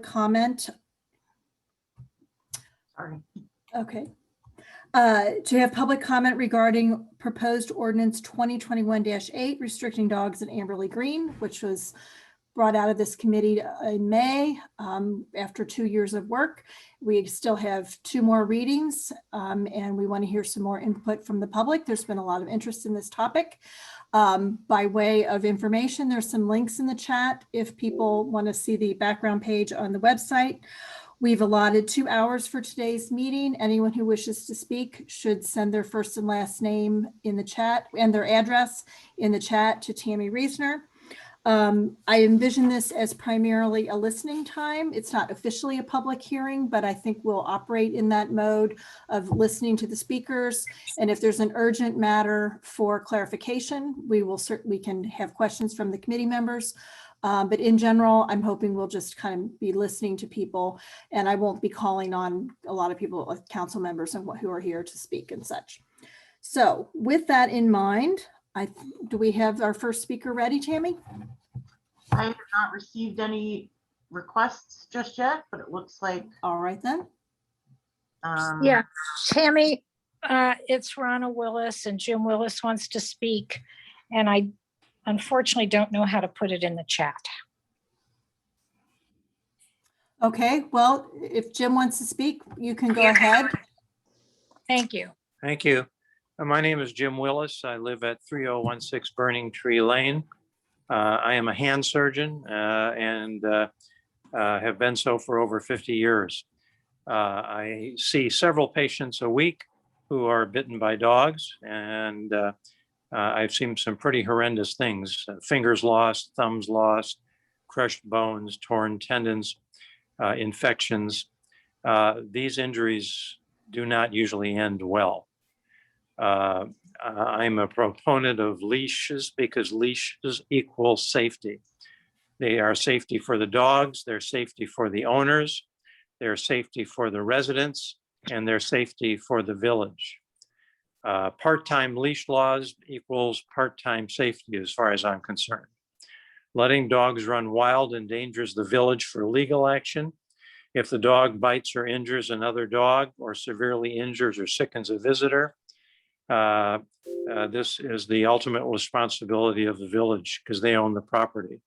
comment. Sorry. Okay. To have public comment regarding proposed ordinance 2021-8 restricting dogs at Amberley Green, which was brought out of this committee in May after 2 years of work. We still have 2 more readings and we want to hear some more input from the public. There's been a lot of interest in this topic. By way of information, there's some links in the chat if people want to see the background page on the website. We've allotted 2 hours for today's meeting. Anyone who wishes to speak should send their first and last name in the chat and their address in the chat to Tammy Reesner. I envision this as primarily a listening time. It's not officially a public hearing, but I think we'll operate in that mode of listening to the speakers. And if there's an urgent matter for clarification, we can have questions from the committee members. But in general, I'm hoping we'll just kind of be listening to people, and I won't be calling on a lot of people, council members and who are here to speak and such. So with that in mind, do we have our first speaker ready, Tammy? I have not received any requests just yet, but it looks like. All right then. Yeah, Tammy, it's Ronna Willis and Jim Willis wants to speak, and I unfortunately don't know how to put it in the chat. Okay, well, if Jim wants to speak, you can go ahead. Thank you. Thank you. My name is Jim Willis. I live at 3016 Burning Tree Lane. I am a hand surgeon and have been so for over 50 years. I see several patients a week who are bitten by dogs, and I've seen some pretty horrendous things: fingers lost, thumbs lost, crushed bones, torn tendons, infections. These injuries do not usually end well. I'm a proponent of leashes because leashes equal safety. They are safety for the dogs, they're safety for the owners, they're safety for the residents, and they're safety for the village. Part-time leash laws equals part-time safety as far as I'm concerned. Letting dogs run wild endangers the village for legal action. If the dog bites or injures another dog or severely injures or sickens a visitor, this is the ultimate responsibility of the village because they own the property.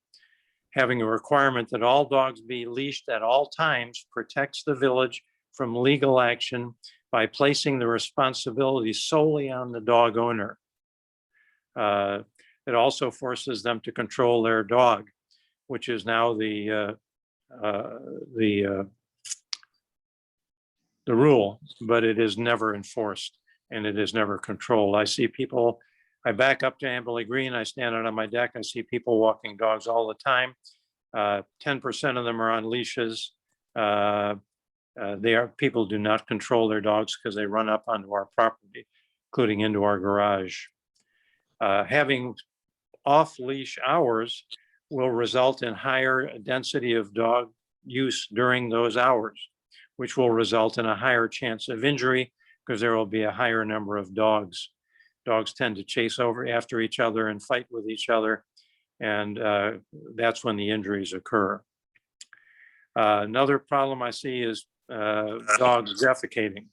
Having a requirement that all dogs be leashed at all times protects the village from legal action by placing the responsibility solely on the dog owner. It also forces them to control their dog, which is now the rule, but it is never enforced and it is never controlled. I see people, I back up to Amberley Green, I stand out on my deck, I see people walking dogs all the time. 10% of them are on leashes. People do not control their dogs because they run up onto our property, including into our garage. Having off-leash hours will result in higher density of dog use during those hours, which will result in a higher chance of injury because there will be a higher number of dogs. Dogs tend to chase after each other and fight with each other, and that's when the injuries occur. Another problem I see is dogs defecating.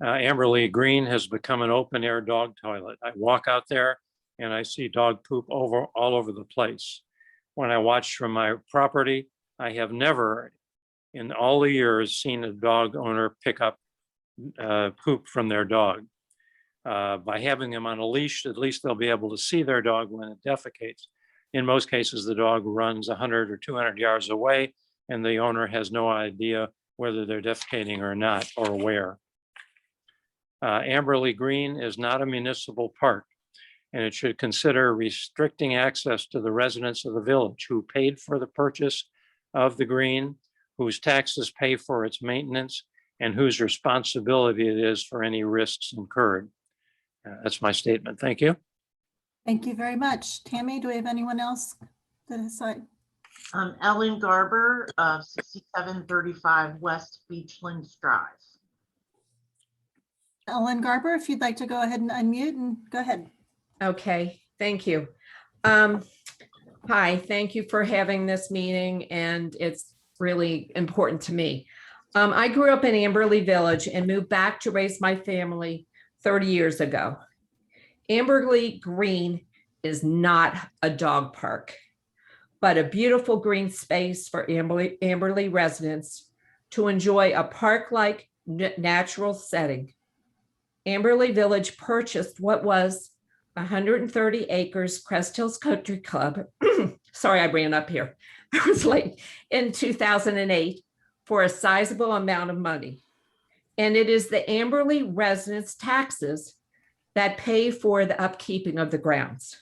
Amberley Green has become an open air dog toilet. I walk out there and I see dog poop all over the place. When I watch from my property, I have never in all the years seen a dog owner pick up poop from their dog. By having them on a leash, at least they'll be able to see their dog when it defecates. In most cases, the dog runs 100 or 200 yards away and the owner has no idea whether they're defecating or not or where. Amberley Green is not a municipal park, and it should consider restricting access to the residents of the village who paid for the purchase of the green, whose taxes pay for its maintenance, and whose responsibility it is for any risks incurred. That's my statement. Thank you. Thank you very much. Tammy, do we have anyone else that has side? Ellen Garber of 6735 West Beachlands Drive. Ellen Garber, if you'd like to go ahead and unmute and go ahead. Okay, thank you. Hi, thank you for having this meeting, and it's really important to me. I grew up in Amberley Village and moved back to raise my family 30 years ago. Amberley Green is not a dog park, but a beautiful green space for Amberley residents to enjoy a park-like natural setting. Amberley Village purchased what was 130 acres Crest Hills Country Club. Sorry, I ran up here. I was late. In 2008 for a sizable amount of money. And it is the Amberley residents' taxes that pay for the upkeeping of the grounds.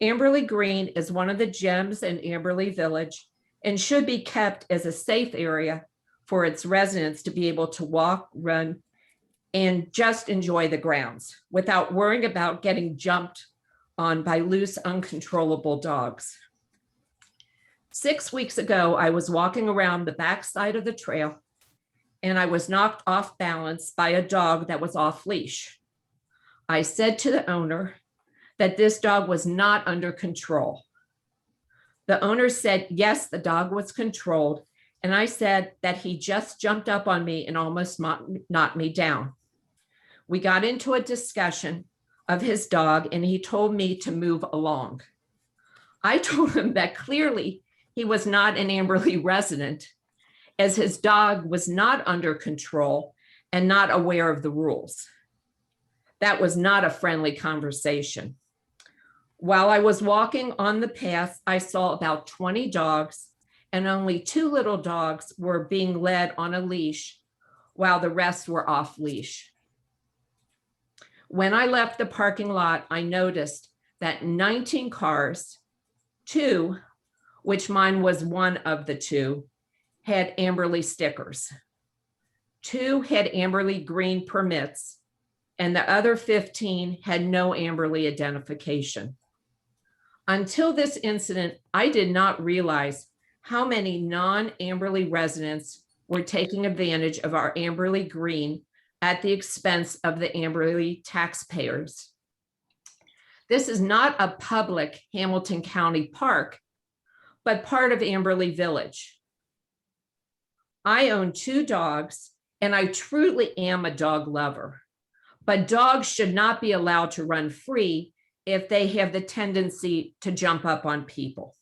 Amberley Green is one of the gems in Amberley Village and should be kept as a safe area for its residents to be able to walk, run, and just enjoy the grounds without worrying about getting jumped on by loose, uncontrollable dogs. 6 weeks ago, I was walking around the backside of the trail and I was knocked off balance by a dog that was off leash. I said to the owner that this dog was not under control. The owner said, yes, the dog was controlled. And I said that he just jumped up on me and almost knocked me down. We got into a discussion of his dog and he told me to move along. I told him that clearly he was not an Amberley resident, as his dog was not under control and not aware of the rules. That was not a friendly conversation. While I was walking on the path, I saw about 20 dogs and only 2 little dogs were being led on a leash while the rest were off leash. When I left the parking lot, I noticed that 19 cars, 2, which mine was one of the 2, had Amberley stickers. 2 had Amberley Green permits, and the other 15 had no Amberley identification. Until this incident, I did not realize how many non-Amberley residents were taking advantage of our Amberley Green at the expense of the Amberley taxpayers. This is not a public Hamilton County park, but part of Amberley Village. I own 2 dogs, and I truly am a dog lover, but dogs should not be allowed to run free if they have the tendency to jump up on people.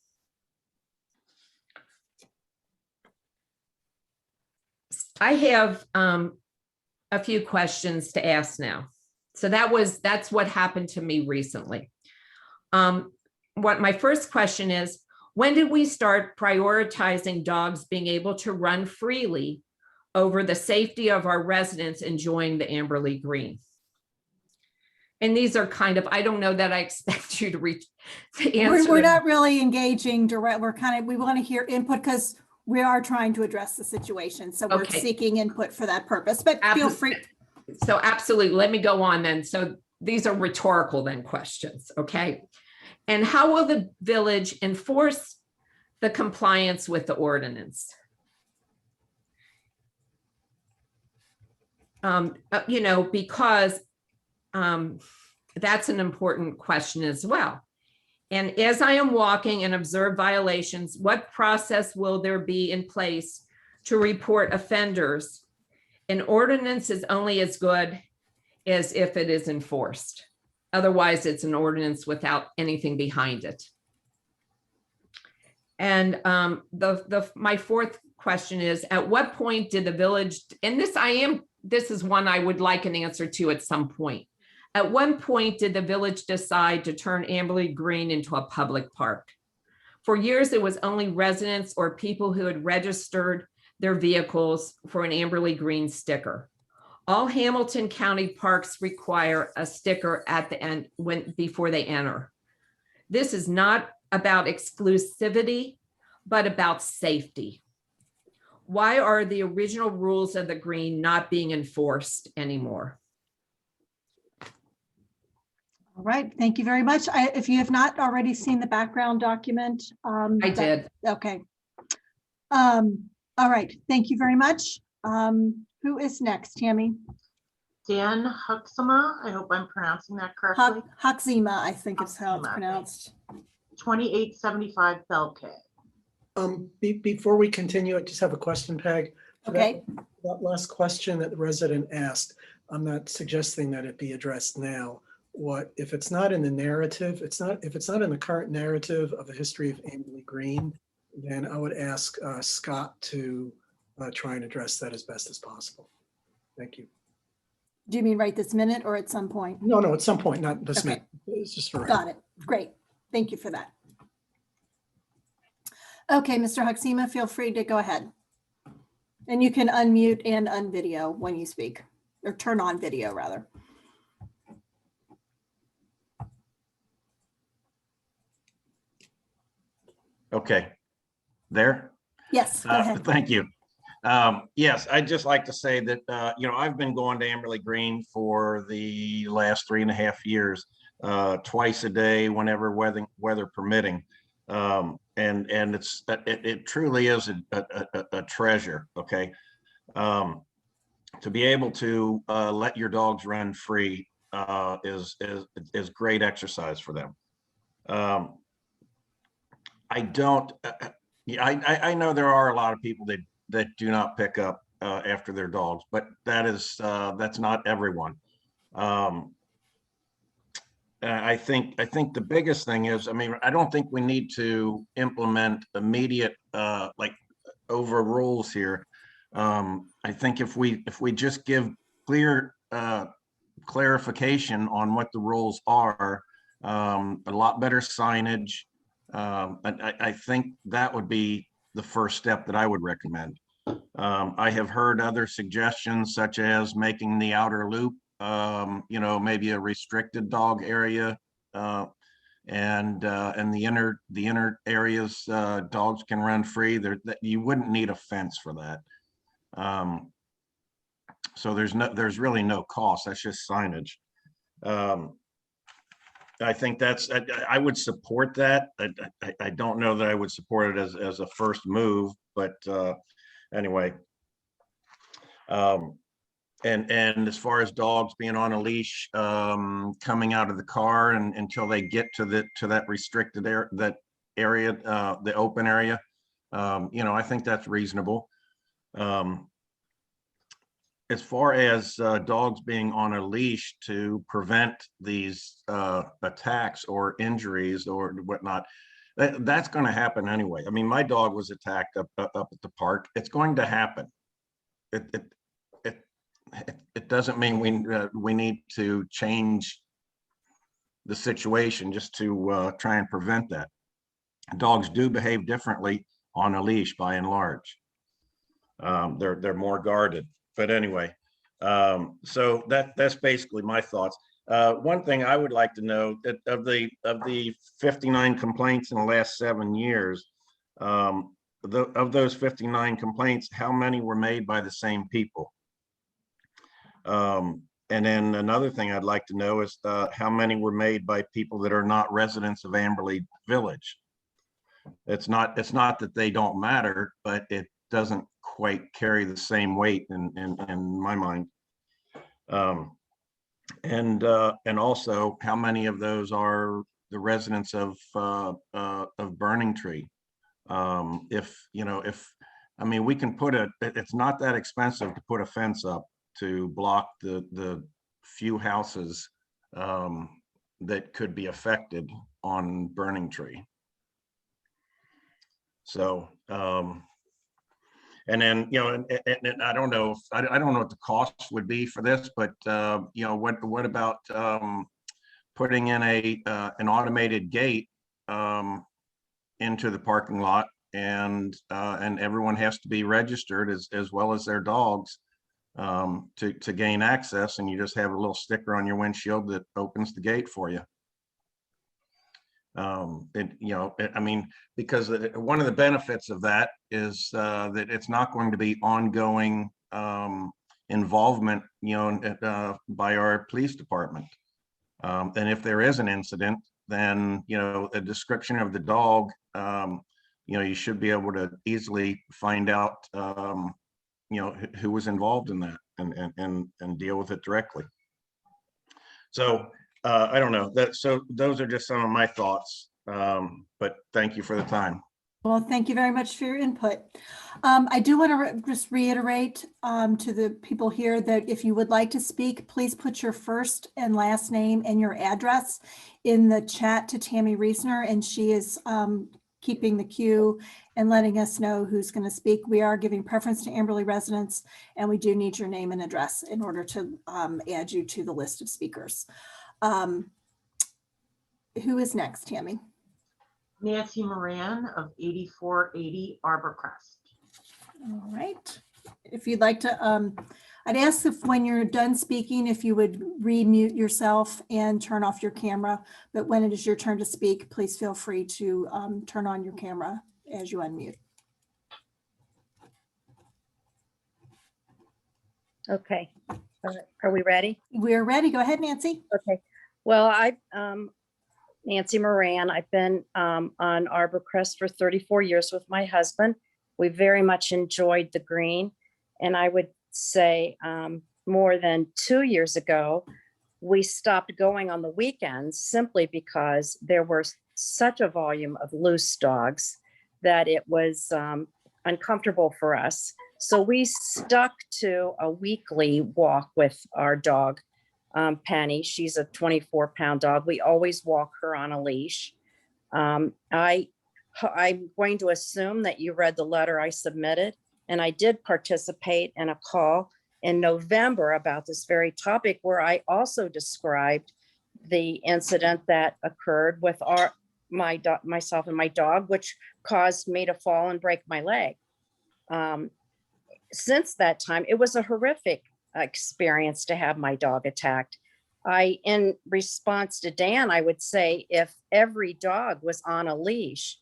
I have a few questions to ask now. So that's what happened to me recently. What my first question is, when did we start prioritizing dogs being able to run freely over the safety of our residents enjoying the Amberley Green? And these are kind of, I don't know that I expect you to answer. We're not really engaging direct. We want to hear input because we are trying to address the situation. So we're seeking input for that purpose, but feel free. So absolutely, let me go on then. So these are rhetorical then questions, okay? And how will the village enforce the compliance with the ordinance? Because that's an important question as well. And as I am walking and observe violations, what process will there be in place to report offenders? An ordinance is only as good as if it is enforced. Otherwise, it's an ordinance without anything behind it. And my fourth question is, at what point did the village, and this is one I would like an answer to at some point. At what point did the village decide to turn Amberley Green into a public park? For years, it was only residents or people who had registered their vehicles for an Amberley Green sticker. All Hamilton County parks require a sticker at the end before they enter. This is not about exclusivity, but about safety. Why are the original rules of the green not being enforced anymore? All right, thank you very much. If you have not already seen the background document. I did. Okay. All right, thank you very much. Who is next, Tammy? Dan Huxema, I hope I'm pronouncing that correctly. Huxema, I think is how it's Huxema. pronounced. 2875 Belkay. Before we continue, I just have a question, Peg. For Okay, that last question that the resident asked, I'm not suggesting that it be addressed now. What, if it's not in the narrative, if it's not in the current narrative of the history of Amberley Green, then I would ask Scott to try and address that as best as possible. Thank you. do you mean right this minute or at some point? No, at some point, not this Okay. minute. It's just for. Got it. Great. Thank you for that. Okay, Mr. Huxima, feel free to go ahead. And you can unmute and unvideo when you speak, or turn on video rather. Okay, there. Yes, go ahead. Thank you. Yes, I'd just like to say that, I've been going to Amberley Green for the last 3.5 years, twice a day, whenever weather permitting. And it truly is a treasure. Okay. To be able to let your dogs run free is great exercise for them. I know there are a lot of people that do not pick up after their dogs, but that's not everyone. I think the biggest thing is, I don't think we need to implement immediate overrules here. I think if we just give clear clarification on what the rules are, a lot better signage. I think that would be the first step that I would recommend. I have heard other suggestions, such as making the outer loop, maybe a restricted dog area, and the inner areas, dogs can run free. You wouldn't need a fence for that. So there's really no cost. That's just signage. I think I would support that. I don't know that I would support it as a first move, but anyway. And as far as dogs being on a leash, coming out of the car and until they get to that restricted area, the open area, I think that's reasonable. As far as dogs being on a leash to prevent these attacks or injuries or whatnot, that's going to happen anyway. My dog was attacked up at the park. It's going to happen. It doesn't mean we need to change the situation just to try and prevent that. Dogs do behave differently on a leash by and large. They're more guarded. But anyway, so that's basically my thoughts. One thing I would like to know, that of the 59 complaints in the last 7 years, of those 59 complaints, how many were made by the same people? And then another thing I'd like to know is how many were made by people that are not residents of Amberley Village. It's not that they don't matter, but it doesn't quite carry the same weight in my mind. And also, how many of those are the residents of Burning Tree? We can put it's not that expensive to put a fence up to block the few houses that could be affected on Burning Tree. So, and then, and I don't know what the cost would be for this, but what about putting in an automated gate into the parking lot, and everyone has to be registered as well as their dogs to gain access, and you just have a little sticker on your windshield that opens the gate for you. Because one of the benefits of that is that it's not going to be ongoing involvement, by our police department. And if there is an incident, then, a description of the dog, you should be able to easily find out, who was involved in that and deal with it directly. So I don't know so those are just some of my thoughts, but thank you for the time. Well, thank you very much for your input. I do want to just reiterate to the people here that if you would like to speak, please put your first and last name and your address in the chat to Tammy Reesner, and she is keeping the queue and letting us know who's going to speak. We are giving preference to Amberley residents, and we do need your name and address in order to add you to the list of speakers. Who is next, Tammy? Nancy Moran of 8480 Arbor Crest. All right. If you'd like to, I'd ask if when you're done speaking, if you would remute yourself and turn off your camera, but when it is your turn to speak, please feel free to turn on your camera as you unmute. Okay, are we ready? We're ready. Go ahead, Nancy. Okay, well, Nancy Moran, I've been on Arbor Crest for 34 years with my husband. We very much enjoyed the green. And I would say more than 2 years ago, we stopped going on the weekends simply because there were such a volume of loose dogs that it was uncomfortable for us. So we stuck to a weekly walk with our dog, Penny. She's a 24-pound dog. We always walk her on a leash. I'm going to assume that you read the letter I submitted, and I did participate in a call in November about this very topic, where I also described the incident that occurred with myself and my dog, which caused me to fall and break my leg. Since that time, it was a horrific experience to have my dog attacked. In response to Dan, I would say if every dog was on a leash,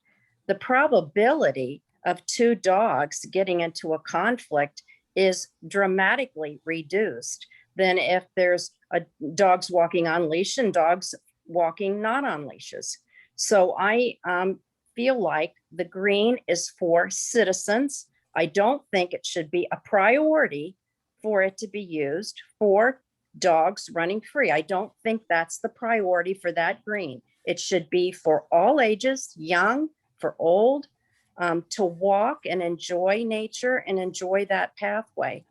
the probability of two dogs getting into a conflict is dramatically reduced than if there's dogs walking on leash and dogs walking not on leashes. So I feel like the green is for citizens. I don't think it should be a priority for it to be used for dogs running free. I don't think that's the priority for that green. It should be for all ages, young, for old, to walk and enjoy nature and enjoy that pathway.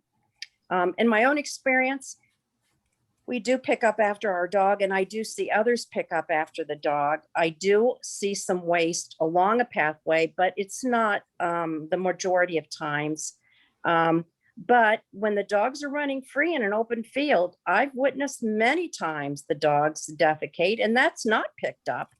In my own experience, we do pick up after our dog, and I do see others pick up after the dog. I do see some waste along a pathway, but it's not the majority of times. But when the dogs are running free in an open field, I've witnessed many times the dogs defecate, and that's not picked up.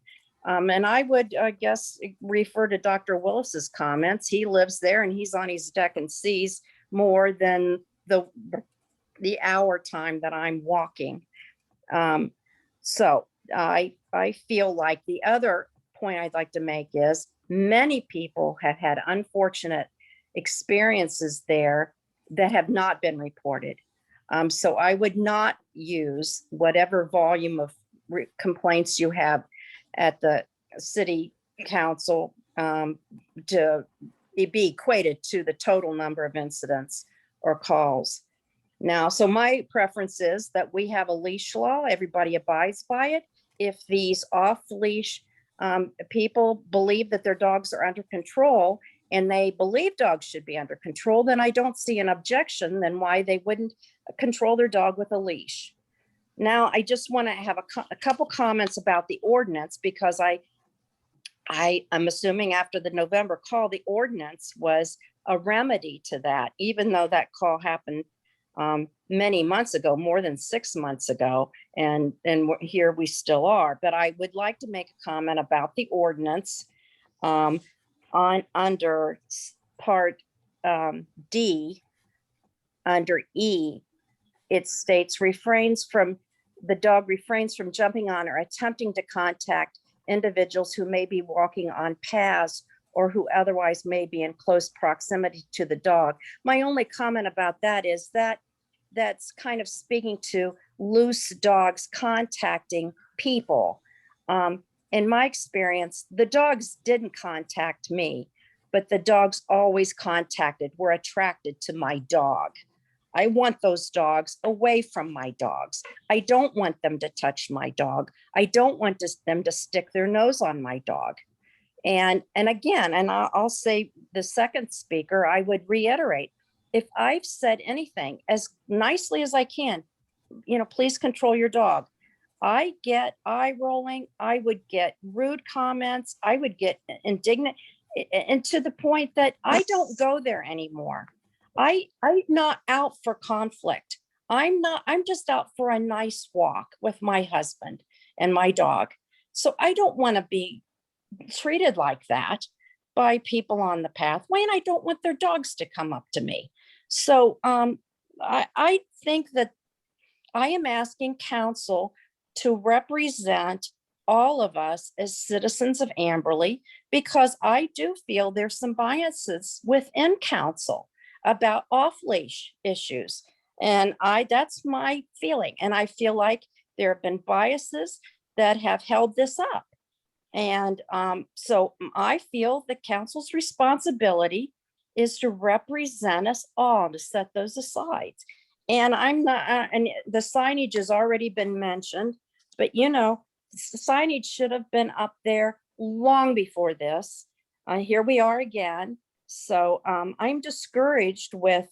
And I would, I guess, refer to Dr. Willis's comments. He lives there and he's on his deck and sees more than the hour time that I'm walking. So I feel like the other point I'd like to make is many people have had unfortunate experiences there that have not been reported. So I would not use whatever volume of complaints you have at the city council to be equated to the total number of incidents or calls. Now, so my preference is that we have a leash law, everybody abides by it. If these off-leash people believe that their dogs are under control and they believe dogs should be under control, then I don't see an objection then why they wouldn't control their dog with a leash. Now, I just want to have a couple comments about the ordinance, because I'm assuming after the November call, the ordinance was a remedy to that, even though that call happened many months ago, more than 6 months ago, and here we still are. But I would like to make a comment about the ordinance under part D, under E. It states the dog refrains from jumping on or attempting to contact individuals who may be walking on paths or who otherwise may be in close proximity to the dog. My only comment about that is that that's kind of speaking to loose dogs contacting people. In my experience, the dogs didn't contact me, but the dogs always were attracted to my dog. I want those dogs away from my dogs. I don't want them to touch my dog. I don't want them to stick their nose on my dog. And again, and I'll say the second speaker, I would reiterate, if I've said anything as nicely as I can, please control your dog. I get eye rolling. I would get rude comments. I would get indignant, and to the point that I don't go there anymore. I'm not out for conflict. I'm just out for a nice walk with my husband and my dog. So I don't want to be treated like that by people on the pathway, and I don't want their dogs to come up to me. So I think that I am asking council to represent all of us as citizens of Amberley, because I do feel there's some biases within council about off-leash issues. And that's my feeling. And I feel like there have been biases that have held this up. And so I feel the council's responsibility is to represent us all, to set those aside. And I'm not, and the signage has already been mentioned, but signage should have been up there long before this. Here we are again. So I'm discouraged with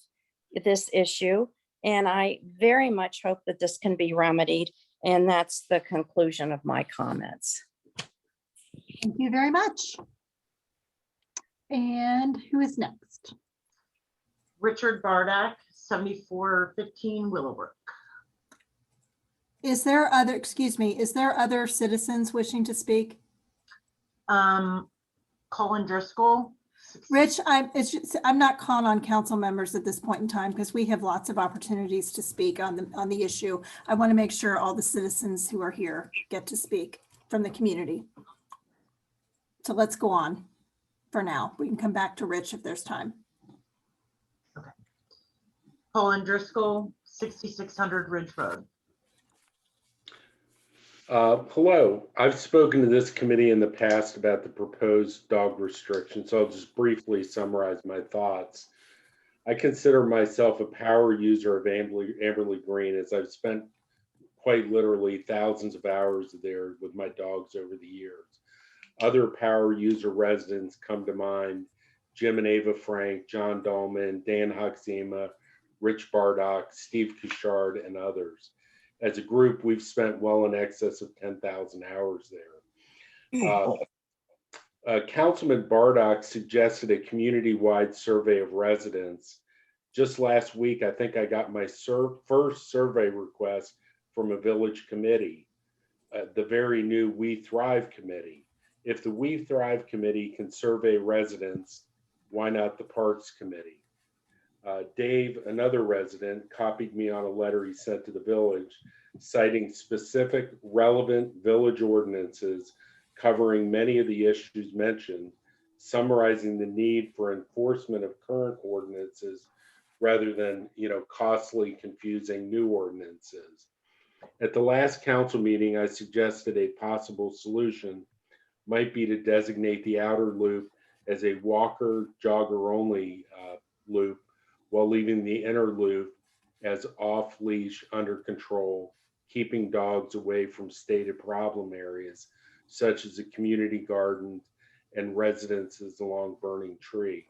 this issue, and I very much hope that this can be remedied. And that's the conclusion of my comments. Thank you very much. And who is next? Richard Bardak, 7415 Willowbrook. Is there other citizens wishing to speak? Colin Driscoll. Rich, I'm not calling on council members at this point in time because we have lots of opportunities to speak on the issue. I want to make sure all the citizens who are here get to speak from the community. So let's go on for now. We can come back to Rich if there's time. Okay. Colin Driscoll, 6600 Ridge Road. Hello, I've spoken to this committee in the past about the proposed dog restriction, so I'll just briefly summarize my thoughts. I consider myself a power user of Amberley Green, as I've spent quite literally thousands of hours there with my dogs over the years. Other power user residents come to mind: Jim and Ava Frank, John Dolman, Dan Huxema, Rich Bardock, Steve Couchard, and others. As a group, we've spent well in excess of 10,000 hours there. Councilman Bardock suggested a community-wide survey of residents. Just last week, I think I got my first survey request from a village committee, the very new We Thrive committee. If the We Thrive committee can survey residents, why not the Parks committee? Dave, another resident, copied me on a letter he sent to the village, citing specific relevant village ordinances covering many of the issues mentioned, summarizing the need for enforcement of current ordinances rather than, costly, confusing new ordinances. At the last council meeting, I suggested a possible solution might be to designate the outer loop as a walker, jogger only loop, while leaving the inner loop as off-leash, under control, keeping dogs away from stated problem areas, such as the community gardens and residences along Burning Tree.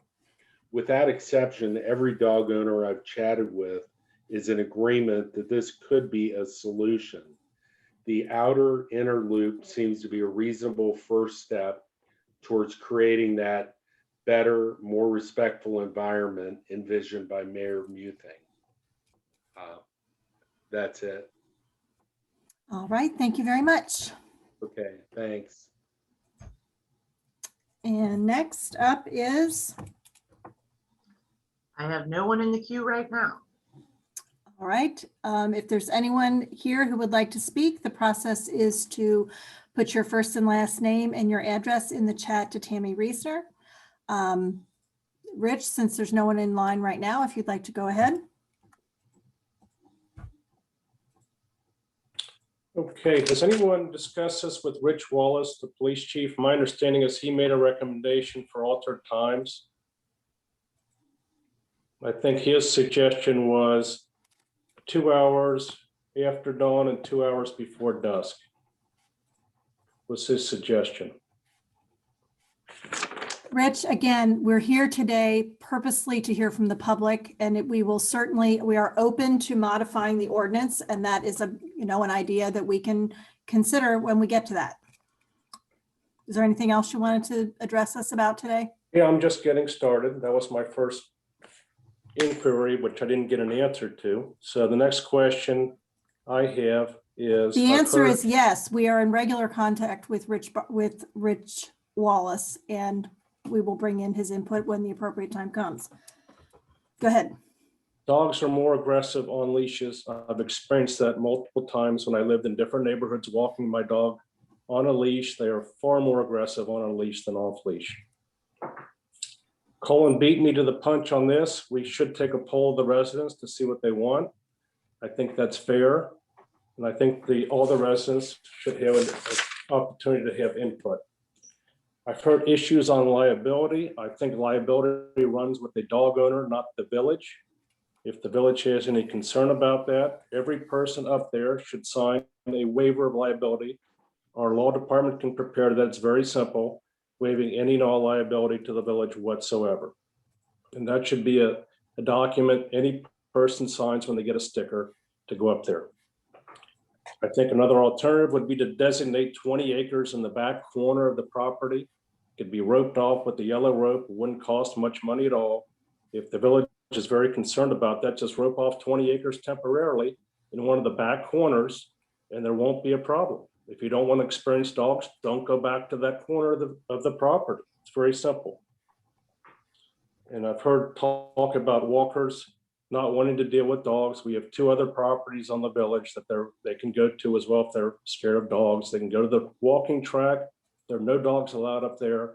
Without exception, every dog owner I've chatted with is in agreement that this could be a solution. The outer inner loop seems to be a reasonable first step towards creating that better, more respectful environment envisioned by Mayor Muthing. That's it. All right, thank you very much. Okay, thanks. And next up is, I have no one in the queue right now. all right, if there's anyone here who would like to speak, the process is to put your first and last name and your address in the chat to Tammy Reesner. Rich, since there's no one in line right now, if you'd like to go ahead. Okay, has anyone discussed this with Rich Wallace, the police chief? My understanding is he made a recommendation for altered times. I think his suggestion was 2 hours after dawn and 2 hours before dusk was his suggestion. Rich, again, we're here today purposely to hear from the public, and we are open to modifying the ordinance, and that is an idea that we can consider when we get to that. Is there anything else you wanted to address us about today? Yeah, I'm just getting started. That was my first inquiry, which I didn't get an answer to. So the next question I have is. The answer is yes. We are in regular contact with Rich Wallace, and we will bring in his input when the appropriate time comes. Go ahead. Dogs are more aggressive on leashes. I've experienced that multiple times when I lived in different neighborhoods walking my dog on a leash. They are far more aggressive on a leash than off leash. Colin beat me to the punch on this. We should take a poll of the residents to see what they want. I think that's fair. And I think all the residents should have an opportunity to have input. I've heard issues on liability. I think liability runs with the dog owner, not the village. If the village has any concern about that, every person up there should sign a waiver of liability. Our law department can prepare that. It's very simple, waiving any and all liability to the village whatsoever. And that should be a document any person signs when they get a sticker to go up there. I think another alternative would be to designate 20 acres in the back corner of the property. It could be roped off with the yellow rope. It wouldn't cost much money at all. If the village is very concerned about that, just rope off 20 acres temporarily in one of the back corners, and there won't be a problem. If you don't want to experience dogs, don't go back to that corner of the property. It's very simple. And I've heard talk about walkers not wanting to deal with dogs. We have 2 other properties on the village that they can go to as well if they're scared of dogs. They can go to the walking track. There are no dogs allowed up there.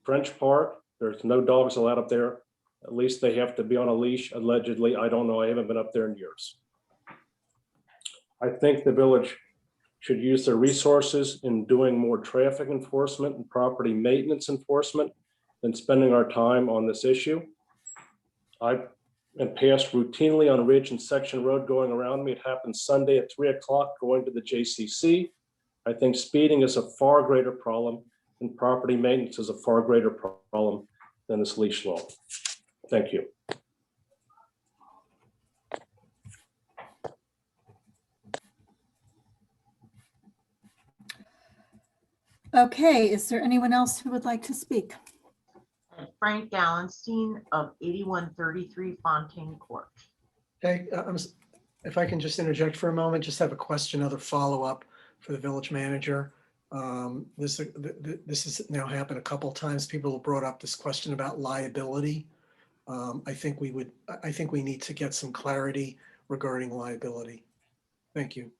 French Park, there's no dogs allowed up there. At least they have to be on a leash, allegedly. I don't know. I haven't been up there in years. I think the village should use their resources in doing more traffic enforcement and property maintenance enforcement than spending our time on this issue. I am passed routinely on Ridge and Section Road going around me. It happened Sunday at 3 o'clock going to the JCC. I think speeding is a far greater problem and property maintenance is a far greater problem than this leash law. Thank you. Okay, is there anyone else who would like to speak? Frank Gallenstein of 8133 Fontaine Court. Okay, if I can just interject for a moment, just have a question, another follow-up for the village manager. This has now happened a couple of times. People have brought up this question about liability. I think we need to get some clarity regarding liability. Thank you.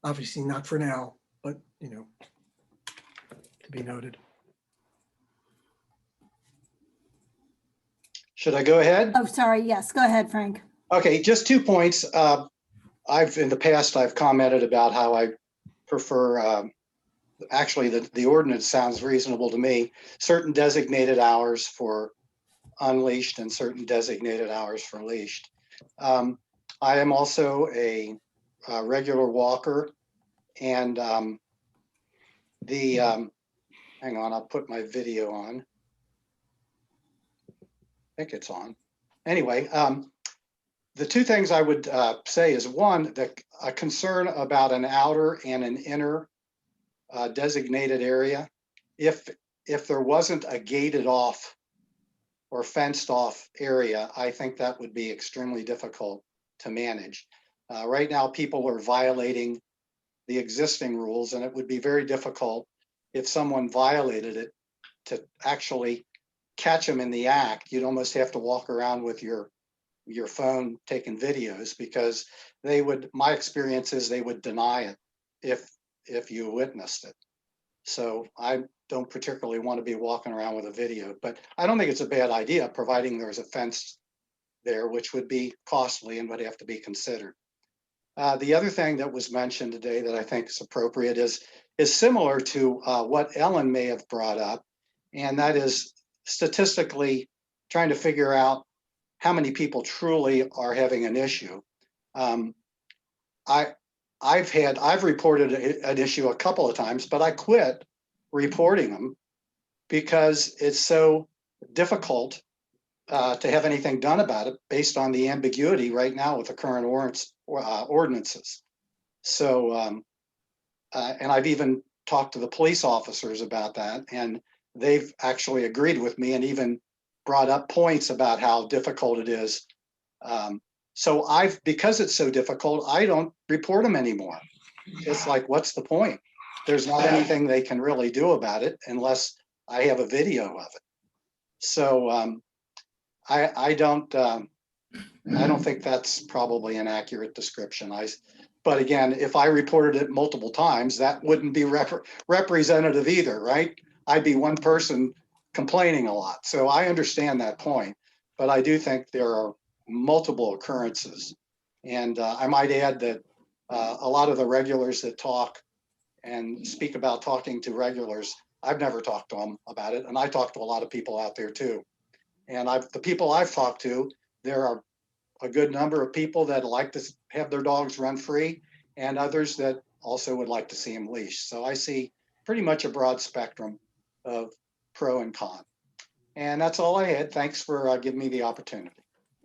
Obviously not for now, but to be noted. Should I go ahead? Oh, sorry. Yes, go ahead, Frank. Okay, just 2 points. In the past, I've commented about how I prefer, actually the ordinance sounds reasonable to me, certain designated hours for unleashed and certain designated hours for leashed. I am also a regular walker, and hang on, I'll put my video on. I think it's on. Anyway, the 2 things I would say is, one, a concern about an outer and an inner designated area. If there wasn't a gated off or fenced off area, I think that would be extremely difficult to manage. Right now, people are violating the existing rules, and it would be very difficult if someone violated it to actually catch them in the act. You'd almost have to walk around with your phone taking videos, because my experience is they would deny it if you witnessed it. So I don't particularly want to be walking around with a video, but I don't think it's a bad idea, providing there's a fence there, which would be costly and would have to be considered. The other thing that was mentioned today that I think is appropriate is similar to what Ellen may have brought up, and that is statistically trying to figure out how many people truly are having an issue. I've reported an issue a couple of times, but I quit reporting them because it's so difficult to have anything done about it based on the ambiguity right now with the current ordinances. So, and I've even talked to the police officers about that, and they've actually agreed with me and even brought up points about how difficult it is. So because it's so difficult, I don't report them anymore. It's like, what's the point? There's not anything they can really do about it unless I have a video of it. So I don't think that's probably an accurate description. But again, if I reported it multiple times, that wouldn't be representative either, right? I'd be one person complaining a lot. So I understand that point, but I do think there are multiple occurrences. And I might add that a lot of the regulars that talk and speak about talking to regulars, I've never talked to them about it. And I talk to a lot of people out there too. And the people I've talked to, there are a good number of people that like to have their dogs run free and others that also would like to see them leashed. So I see pretty much a broad spectrum of pro and con. And that's all I had. Thanks for giving me the opportunity.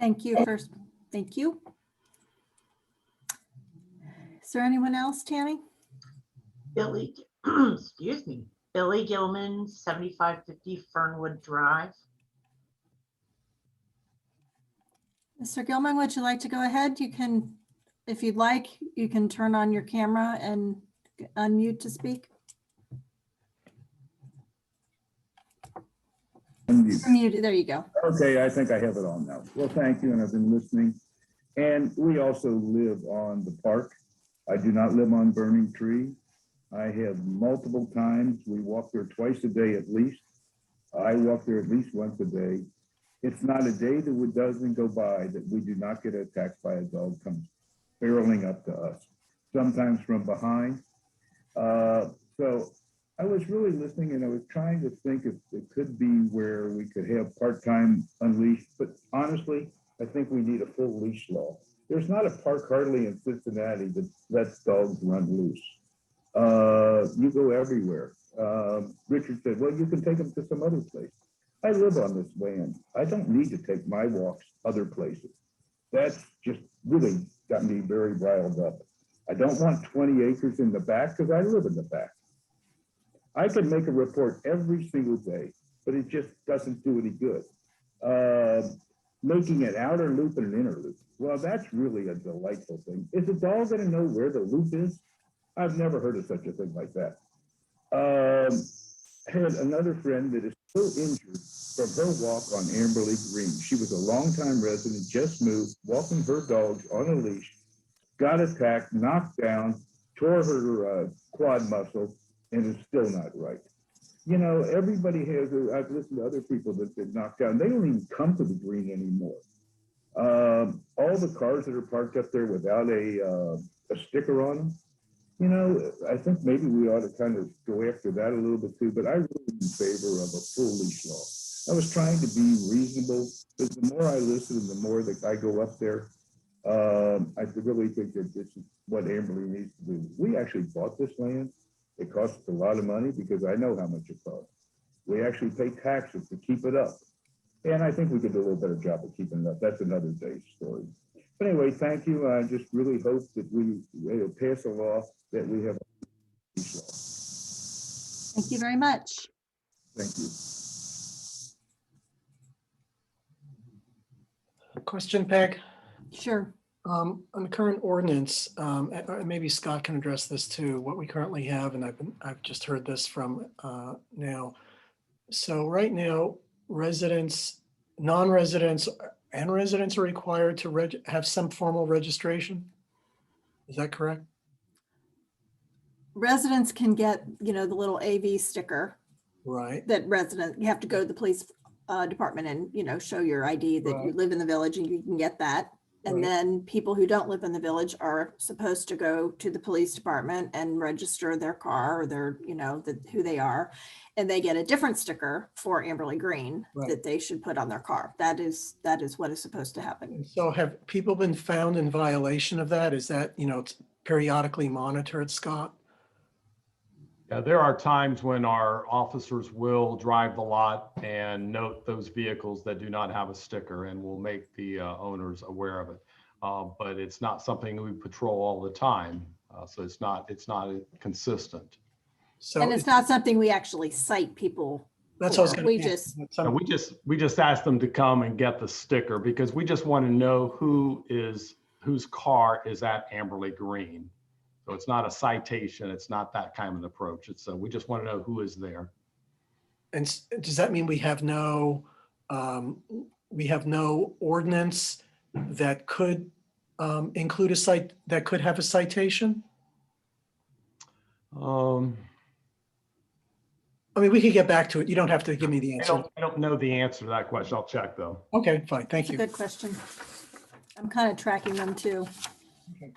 Thank you first. Thank you. Is there anyone else, Tammy? Billy, excuse me, Billy Gilman, 7550 Fernwood Drive. Mr. Gilman, would you like to go ahead? You can, if you'd like, you can turn on your camera and unmute to speak. Unmute. There you go. Okay, I think I have it on now. Well, thank you, and I've been listening. And we also live on the park. I do not live on Burning Tree. I have multiple times. We walk there twice a day at least. I walk there at least once a day. It's not a day that doesn't go by that we do not get attacked by a dog comes barreling up to us, sometimes from behind. So I was really listening, and I was trying to think if it could be where we could have part-time unleashed, but honestly, I think we need a full leash law. There's not a park hardly in Cincinnati that lets dogs run loose. You go everywhere. Richard said, well, you can take them to some other place. I live on this land. I don't need to take my walks other places. That's just really got me very riled up. I don't want 20 acres in the back because I live in the back. I can make a report every single day, but it just doesn't do any good. Making an outer loop and an inner loop. Well, that's really a delightful thing. Is a dog going to know where the loop is? I've never heard of such a thing like that. I had another friend that is still injured from her walk on Amberley Green. She was a longtime resident, just moved, walking her dogs on a leash, got attacked, knocked down, tore her quad muscle, and is still not right. You know, everybody has, I've listened to other people that been knocked down. They don't even come to the green anymore. All the cars that are parked up there without a sticker on them, you know, I think maybe we ought to kind of go after that a little bit too, but I'm really in favor of a full leash law. I was trying to be reasonable, but the more I listen and the more that I go up there, I really think that this is what Amberley needs to do. We actually bought this land. It costs us a lot of money because I know how much it costs. We actually pay taxes to keep it up. And I think we could do a little better job of keeping it up. That's another day's story. But anyway, thank you. I just really hope that we pass a law that we have. Thank you very much. Thank you. Question, Peg? Sure. On the current ordinance, maybe Scott can address this too, what we currently have, and I've just heard this from now. So right now, residents, non-residents and residents are required to have some formal registration. Is that correct? Residents can get, you know, the little AV sticker Right. that you have to go to the police department and, you know, show your ID that you live in the village, and you can get that. And Right. then people who don't live in the village are supposed to go to the police department and register their car or their, you know, who they are. And they get a different sticker for Amberley Green that they should put on their car. That is what is supposed to happen. So have people been found in violation of that? Is that, you know, it's periodically monitored, Scott? There are times when our officers will drive the lot and note those vehicles that do not have a sticker, and we'll make the owners aware of it. But it's not something we patrol all the time. So it's not consistent. So And it's not something we actually cite people. that's what I was for. going We to just, We just ask them to come and get the sticker because we just want to know whose car is at Amberley Green. So it's not a citation. It's not that kind of an approach. It's we just want to know who is there. And does that mean we have no ordinance that could include a site that could have a citation? I mean, we could get back to it. You don't have to give me the answer. I don't know the answer to that question. I'll check though. Okay, fine. Thank it's a you. good question. I'm kind of tracking them too. Okay.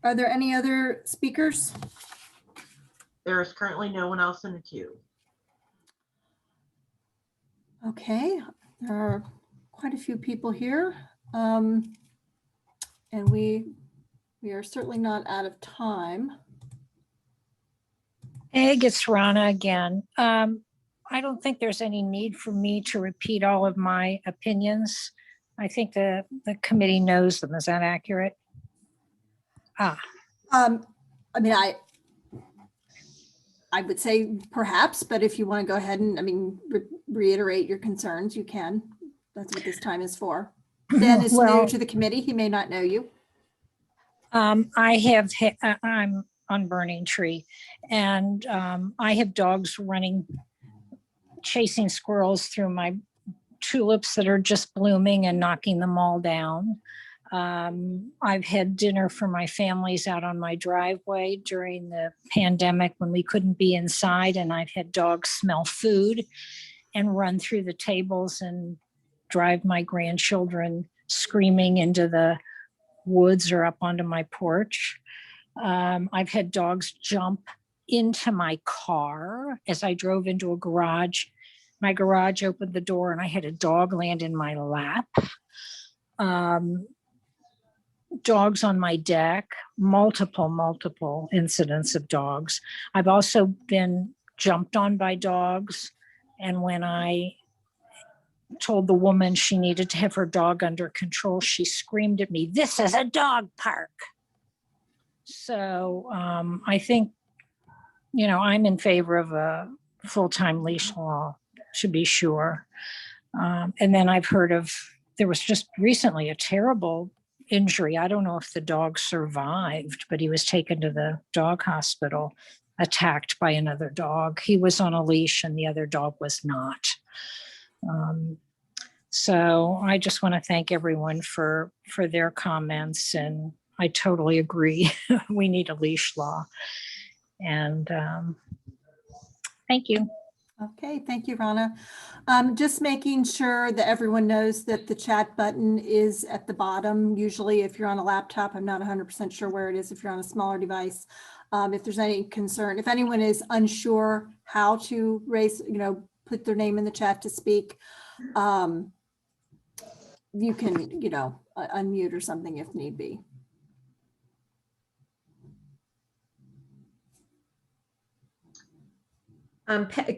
Are there any other speakers? There is currently no one else in the queue. Okay, there are quite a few people here. And we are certainly not out of time. Egg, it's Rana again. I don't think there's any need for me to repeat all of my opinions. I think the committee knows them. Is that accurate? I mean, I would say perhaps, but if you want to go ahead and, I mean, reiterate your concerns, you can. That's what this time is for. Dan is new to the committee. He may not know you. I'm on Burning Tree, and I have dogs chasing squirrels through my tulips that are just blooming and knocking them all down. I've had dinner for my families out on my driveway during the pandemic when we couldn't be inside, and I've had dogs smell food and run through the tables and drive my grandchildren screaming into the woods or up onto my porch. I've had dogs jump into my car as I drove into a garage. My garage opened the door and I had a dog land in my lap. Dogs on my deck, multiple incidents of dogs. I've also been jumped on by dogs. And when I told the woman she needed to have her dog under control, she screamed at me, "This is a dog park." So I think, I'm in favor of a full-time leash law, to be sure. And then I've heard there was just recently a terrible injury. I don't know if the dog survived, but he was taken to the dog hospital, attacked by another dog. He was on a leash and the other dog was not. So I just want to thank everyone for their comments, and I totally agree. We need a leash law. And thank you. Okay, thank you, Rana. Just making sure that everyone knows that the chat button is at the bottom. Usually if you're on a laptop, I'm not 100% sure where it is if you're on a smaller device. If there's any concern, if anyone is unsure how to raise, put their name in the chat to speak, you can, unmute or something if need be.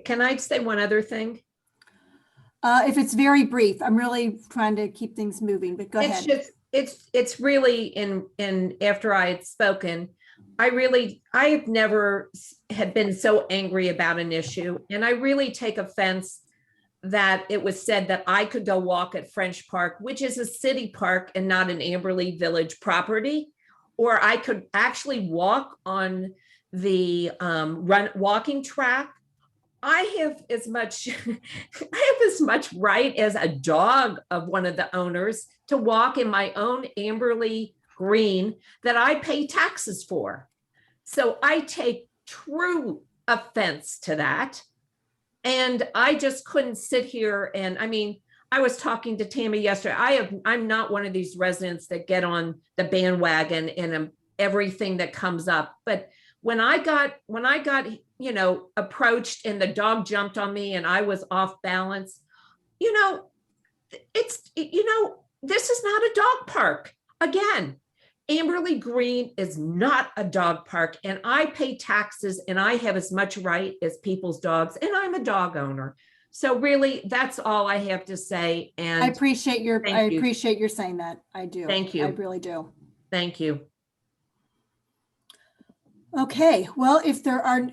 Can I say one other thing? If it's very brief, I'm really trying to keep things moving, but go ahead. It's really in after I had spoken, I have never had been so angry about an issue. And I really take offense that it was said that I could go walk at French Park, which is a city park and not an Amberley Village property, or I could actually walk on the walking track. I have as much right as a dog of one of the owners to walk in my own Amberley Green that I pay taxes for. So I take true offense to that. And I just couldn't sit here and, I was talking to Tammy yesterday. I'm not one of these residents that get on the bandwagon and everything that comes up. But when I got approached and the dog jumped on me and I was off balance, this is not a dog park. Again, Amberley Green is not a dog park, and I pay taxes and I have as much right as people's dogs, and I'm a dog owner. So really, that's all I have to say. I And appreciate your, Thank I you. appreciate your saying that. I do. Thank you. I really do. thank you. Okay, well, if there are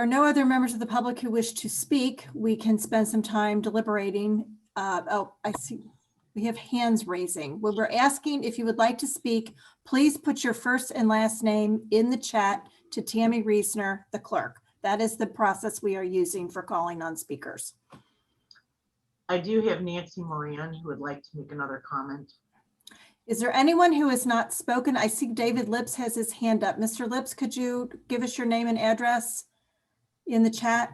no other members of the public who wish to speak, we can spend some time deliberating. Oh, I see. We have hands raising. Well, we're asking if you would like to speak, please put your first and last name in the chat to Tammy Reesner, the clerk. That is the process we are using for calling on speakers. I do have Nancy Moran who would like to make another comment. Is there anyone who has not spoken? I see David Lips has his hand up. Mr. Lips, could you give us your name and address in the chat?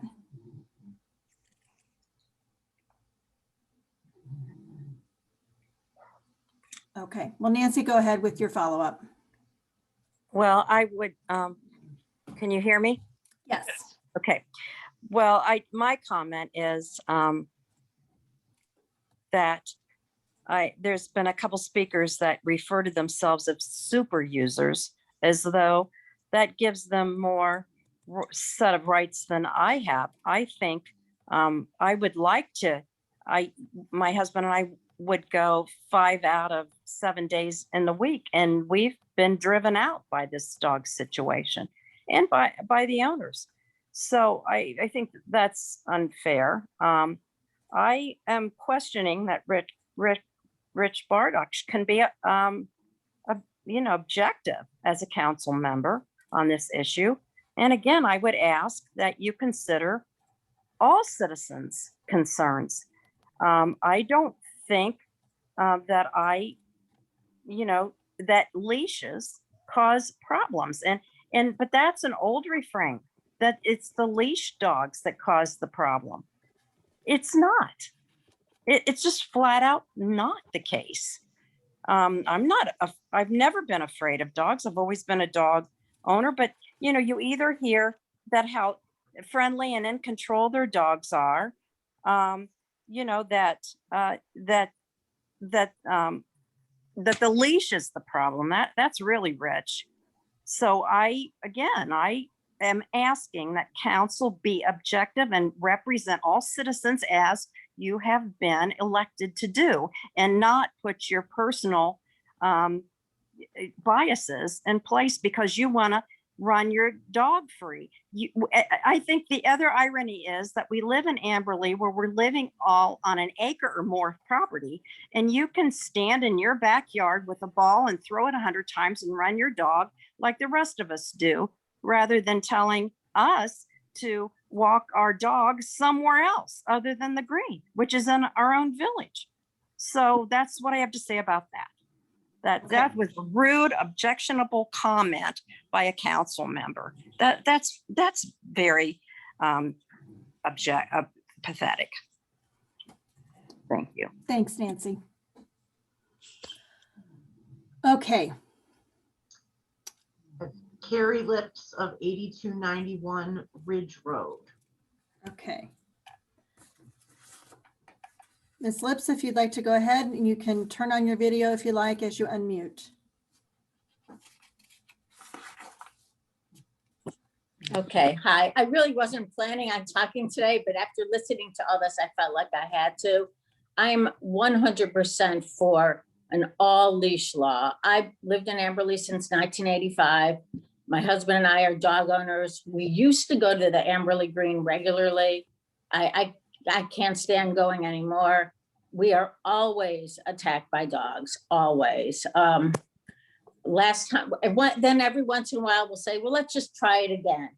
Okay, well, Nancy, go ahead with your follow-up. Well, I would, can you hear me? Yes. Okay. Well, my comment is that there's been a couple speakers that refer to themselves as super users, as though that gives them more set of rights than I have. I think I would like to, my husband and I would go 5 out of 7 days in the week, and we've been driven out by this dog situation and by the owners. So I think that's unfair. I am questioning that Rich Bardock can be objective as a council member on this issue. And again, I would ask that you consider all citizens' concerns. I don't think that that leashes cause problems. But that's an old refrain, that it's the leash dogs that cause the problem. It's not. It's just flat out not the case. I've never been afraid of dogs. I've always been a dog owner, but you either hear that how friendly and in control their dogs are, that the leash is the problem. That's really rich. So I am asking that council be objective and represent all citizens as you have been elected to do, and not put your personal biases in place because you want to run your dog free. I think the other irony is that we live in Amberley, where we're living all on an acre or more of property, and you can stand in your backyard with a ball and throw it 100 times and run your dog like the rest of us do, rather than telling us to walk our dog somewhere else other than the green, which is in our own village. So that's what I have to say about that. That was a rude, objectionable comment by a council member. That's very pathetic. Thank you. Thanks, Nancy. Okay. Carrie Lips of 8291 Ridge Road. Okay. Ms. Lips, if you'd like to go ahead, and you can turn on your video if you like as you unmute. Okay, hi. I really wasn't planning on talking today, but after listening to all this, I felt like I had to. I'm 100% for an all leash law. I've lived in Amberley since 1985. My husband and I are dog owners. We used to go to the Amberley Green regularly. I can't stand going anymore. We are always attacked by dogs, always. Last time, then every once in a while we'll say, well, let's just try it again.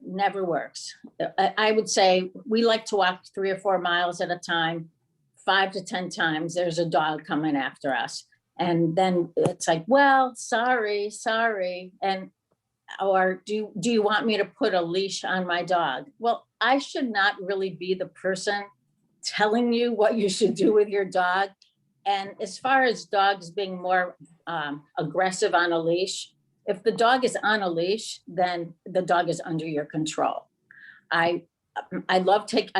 Never works. I would say we like to walk 3 or 4 miles at a time. 5 to 10 times there's a dog coming after us. And then it's like, well, sorry. Or do you want me to put a leash on my dog? Well, I should not really be the person telling you what you should do with your dog. And as far as dogs being more aggressive on a leash, if the dog is on a leash, then the dog is under your control. I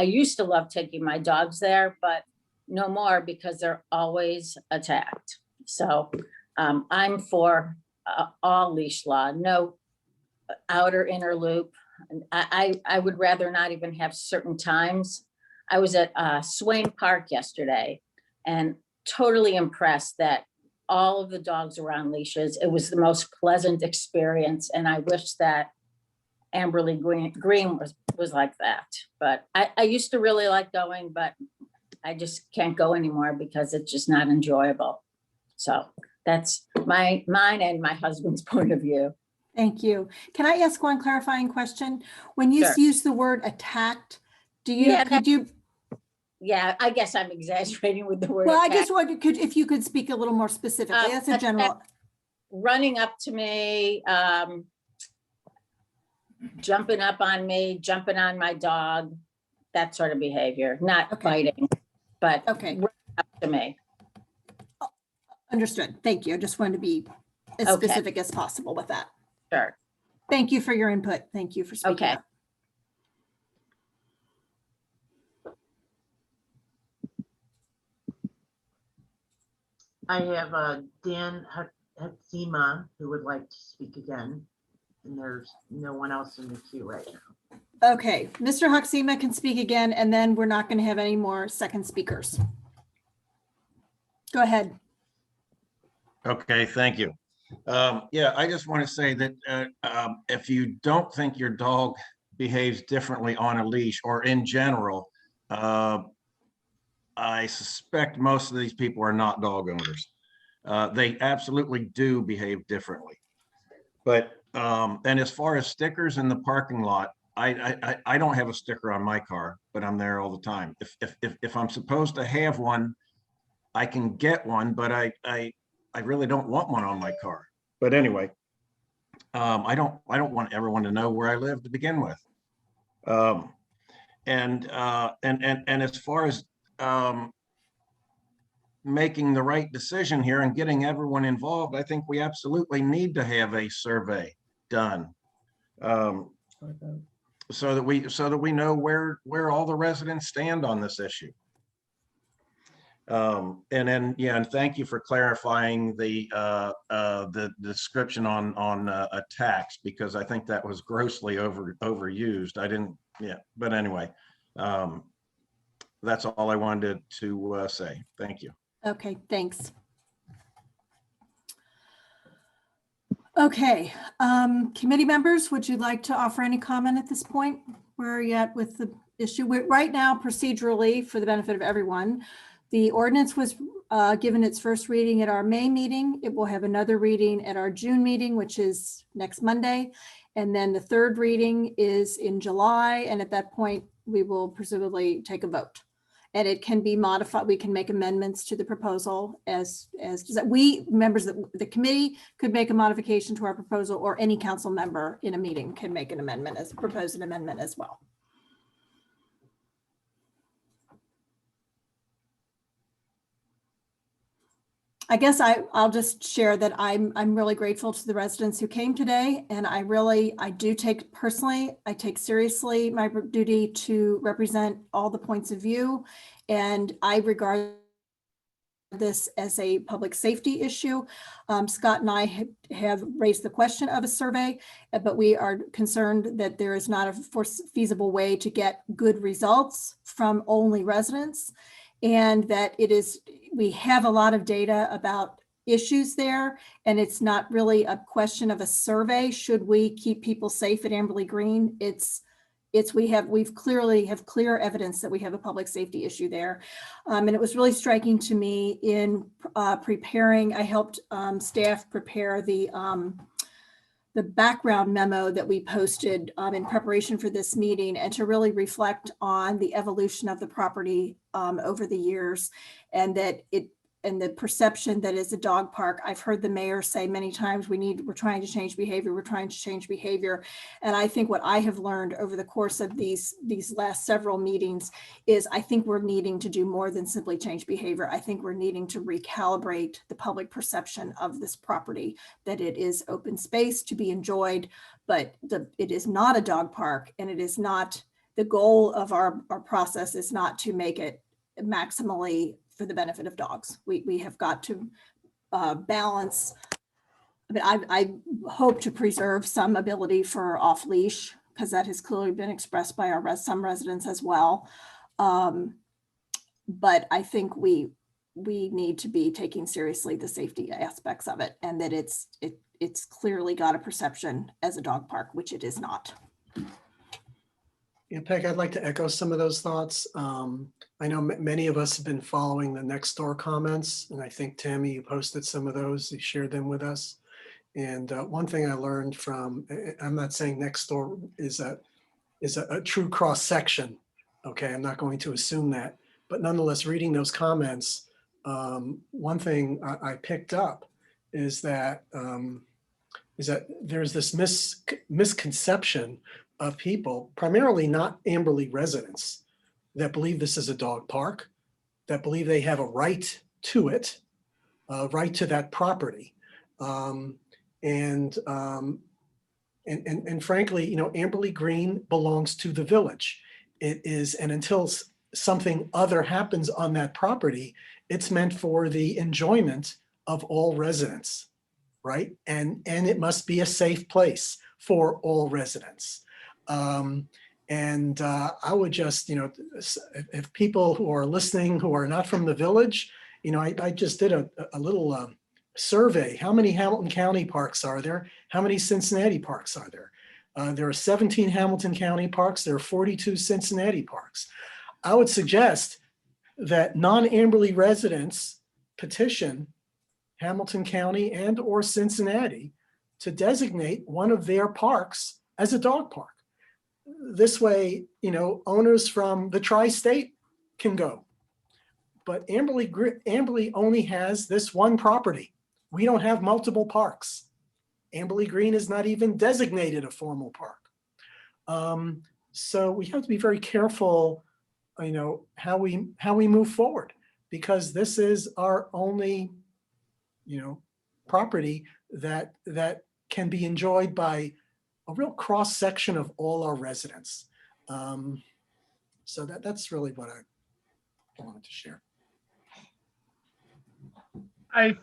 used to love taking my dogs there, but no more because they're always attacked. So I'm for all leash law, no outer inner loop. I would rather not even have certain times. I was at Swain Park yesterday and totally impressed that all of the dogs were on leashes. It was the most pleasant experience, and I wish that Amberley Green was like that. But I used to really like going, but I just can't go anymore because it's just not enjoyable. So that's mine and my husband's point of view. Thank you. Can I ask one clarifying question? When you Sure. use the word attacked, could you? Yeah, I guess I'm exaggerating with the word. Well, I attack. just wanted, if you could speak a little more specifically, that's a general. Running up to me, jumping up on me, jumping on my dog, that sort of behavior, not biting, but running up to me. Understood. Thank you. I just wanted to be as specific as possible with that. Sure. Thank you for your input. Thank you for speaking up. I have Dan Hatzima who would like to speak again, and there's no one else in the queue right now. Okay, Mr. Haxima can speak again, and then we're not going to have any more second speakers. Go ahead. Okay, thank you. Yeah, I just want to say that if you don't think your dog behaves differently on a leash or in general, I suspect most of these people are not dog owners. They absolutely do behave differently. But and as far as stickers in the parking lot, I don't have a sticker on my car, but I'm there all the time. If I'm supposed to have one, I can get one, but I really don't want one on my car. But anyway, I don't want everyone to know where I live to begin with. And as far as making the right decision here and getting everyone involved, I think we absolutely need to have a survey done, so that we know where all the residents stand on this issue. And then, yeah, and thank you for clarifying the description on attacks, because I think that was grossly overused. I didn't, yeah, but anyway, that's all I wanted to say. Thank you. Okay, thanks. Okay, committee members, would you like to offer any comment at this point? Where are you at with the issue? Right now, procedurally, for the benefit of everyone, the ordinance was given its first reading at our May meeting. It will have another reading at our June meeting, which is next Monday. And then the third reading is in July. And at that point, we will presumably take a vote. And it can be modified. We can make amendments to the proposal as we, members of the committee, could make a modification to our proposal, or any council member in a meeting can make an amendment, propose an amendment as well. I guess I'll just share that I'm really grateful to the residents who came today, and I take seriously my duty to represent all the points of view, and I regard this as a public safety issue. Scott and I have raised the question of a survey, but we are concerned that there is not a feasible way to get good results from only residents, and that we have a lot of data about issues there, and it's not really a question of a survey. Should we keep people safe at Amberley Green? We've clearly have clear evidence that we have a public safety issue there. And it was really striking to me in preparing, I helped staff prepare the background memo that we posted in preparation for this meeting, and to really reflect on the evolution of the property over the years, and that and the perception that it's a dog park. I've heard the mayor say many times, we're trying to change behavior, we're trying to change behavior. And I think what I have learned over the course of these last several meetings is I think we're needing to do more than simply change behavior. I think we're needing to recalibrate the public perception of this property, that it is open space to be enjoyed, but it is not a dog park, and it is not, the goal of our process is not to make it maximally for the benefit of dogs. We have got to balance. I mean, I hope to preserve some ability for off leash because that has clearly been expressed by some residents as well. But I think we need to be taking seriously the safety aspects of it, and that it's clearly got a perception as a dog park, which it is not. Yeah, Peg, I'd like to echo some of those thoughts. I know many of us have been following the next door comments, and I think Tammy, you posted some of those, you shared them with us. And one thing I learned from, I'm not saying next door is a true cross section. Okay, I'm not going to assume that, but nonetheless, reading those comments, one thing I picked up is that there's this misconception of people, primarily not Amberley residents, that believe this is a dog park, that believe they have a right to it, right to that property. And frankly, you know, Amberley Green belongs to the village. It is, and until something other happens on that property, it's meant for the enjoyment of all residents, right? And it must be a safe place for all residents. I would just, you know, if people who are listening who are not from the village, you know, I just did a little survey. How many Hamilton County parks are there? How many Cincinnati parks are there? There are 17 Hamilton County parks. There are 42 Cincinnati parks. I would suggest that non-Amberley residents petition Hamilton County and or Cincinnati to designate one of their parks as a dog park. This way, you know, owners from the tri-state can go. But Amberley only has this one property. We don't have multiple parks. Amberley Green is not even designated a formal park. So we have to be very careful, you know, how we move forward, because this is our only, you know, property that can be enjoyed by a real cross section of all our residents. So that's really what I wanted to share. I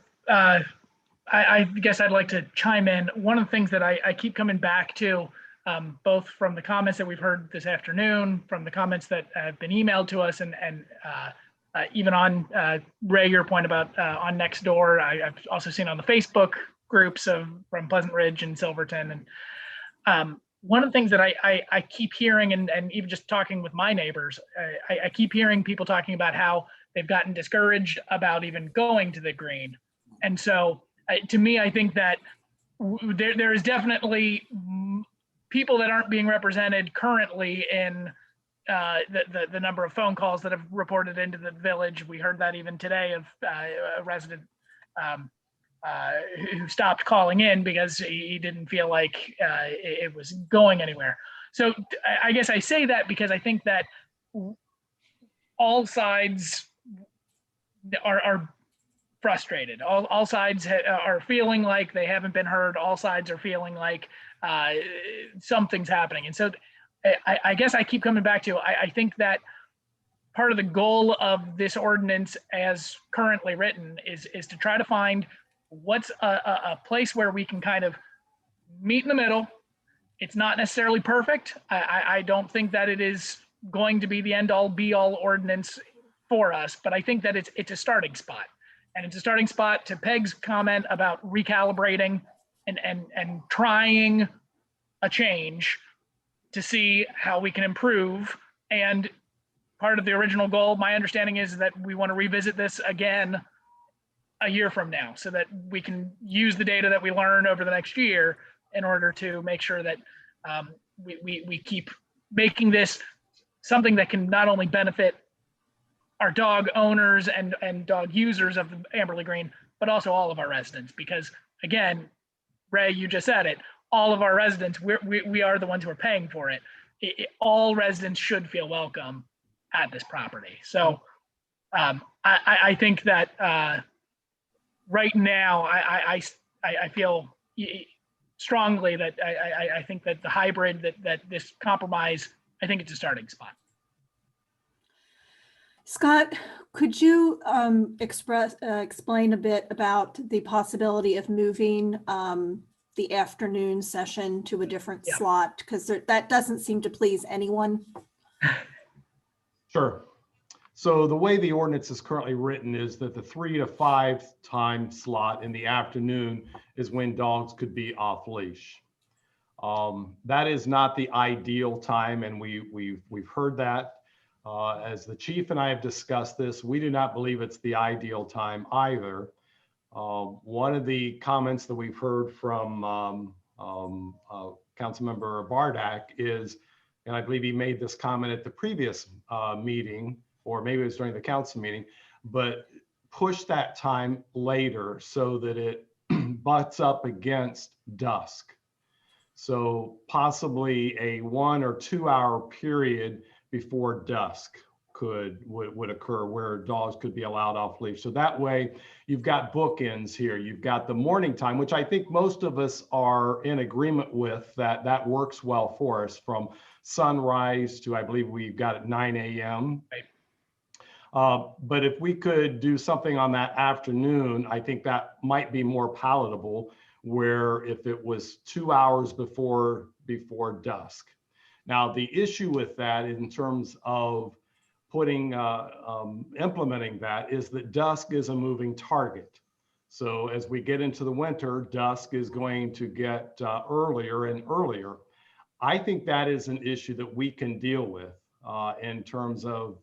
guess I'd like to chime in. One of the things that I keep coming back to, both from the comments that we've heard this afternoon, from the comments that have been emailed to us, and even on Ray, your point about on Nextdoor, I've also seen on the Facebook groups from Pleasant Ridge and Silverton. And one of the things that I keep hearing, and even just talking with my neighbors, I keep hearing people talking about how they've gotten discouraged about even going to the green. And so to me, I think that there is definitely people that aren't being represented currently in the number of phone calls that have reported into the village. We heard that even today of a resident who stopped calling in because he didn't feel like it was going anywhere. So I guess I say that because I think that all sides are frustrated. All sides are feeling like they haven't been heard. All sides are feeling like something's happening. And so I guess I keep coming back to, I think that part of the goal of this ordinance as currently written is to try to find what's a place where we can kind of meet in the middle. It's not necessarily perfect. I don't think that it is going to be the end all be all ordinance for us, but I think that it's a starting spot. And it's a starting spot to Peg's comment about recalibrating and trying a change to see how we can improve. And part of the original goal, my understanding is that we want to revisit this again a year from now so that we can use the data that we learn over the next year in order to make sure that we keep making this something that can not only benefit our dog owners and dog users of the Amberley Green, but also all of our residents. Because again, Ray, you just said it, all of our residents, we are the ones who are paying for it. All residents should feel welcome at this property. So I think that right now, I feel strongly that I think that the hybrid, that this compromise, I think it's a starting spot. Scott, Could you explain a bit about the possibility of moving the afternoon session to a different Yeah. slot? Because that doesn't seem to please anyone. Sure. So the way the ordinance is currently written is that the 3 to 5 time slot in the afternoon is when dogs could be off leash. That is not the ideal time, and we've heard that. As the chief and I have discussed this, we do not believe it's the ideal time either. One of the comments that we've heard from Councilmember Bardak is, and I believe he made this comment at the previous meeting, or maybe it was during the council meeting, but push that time later so that it butts up against dusk. So possibly a 1 or 2 hour period before dusk would occur where dogs could be allowed off leash. So that way you've got bookends here. You've got the morning time, which I think most of us are in agreement with, that works well for us, from sunrise to, I believe we've got at 9 a.m. Right. But if we could do something on that afternoon, I think that might be more palatable, where if it was 2 hours before dusk. Now, the issue with that in terms of implementing that is that dusk is a moving target. So as we get into the winter, dusk is going to get earlier and earlier. I think that is an issue that we can deal with in terms of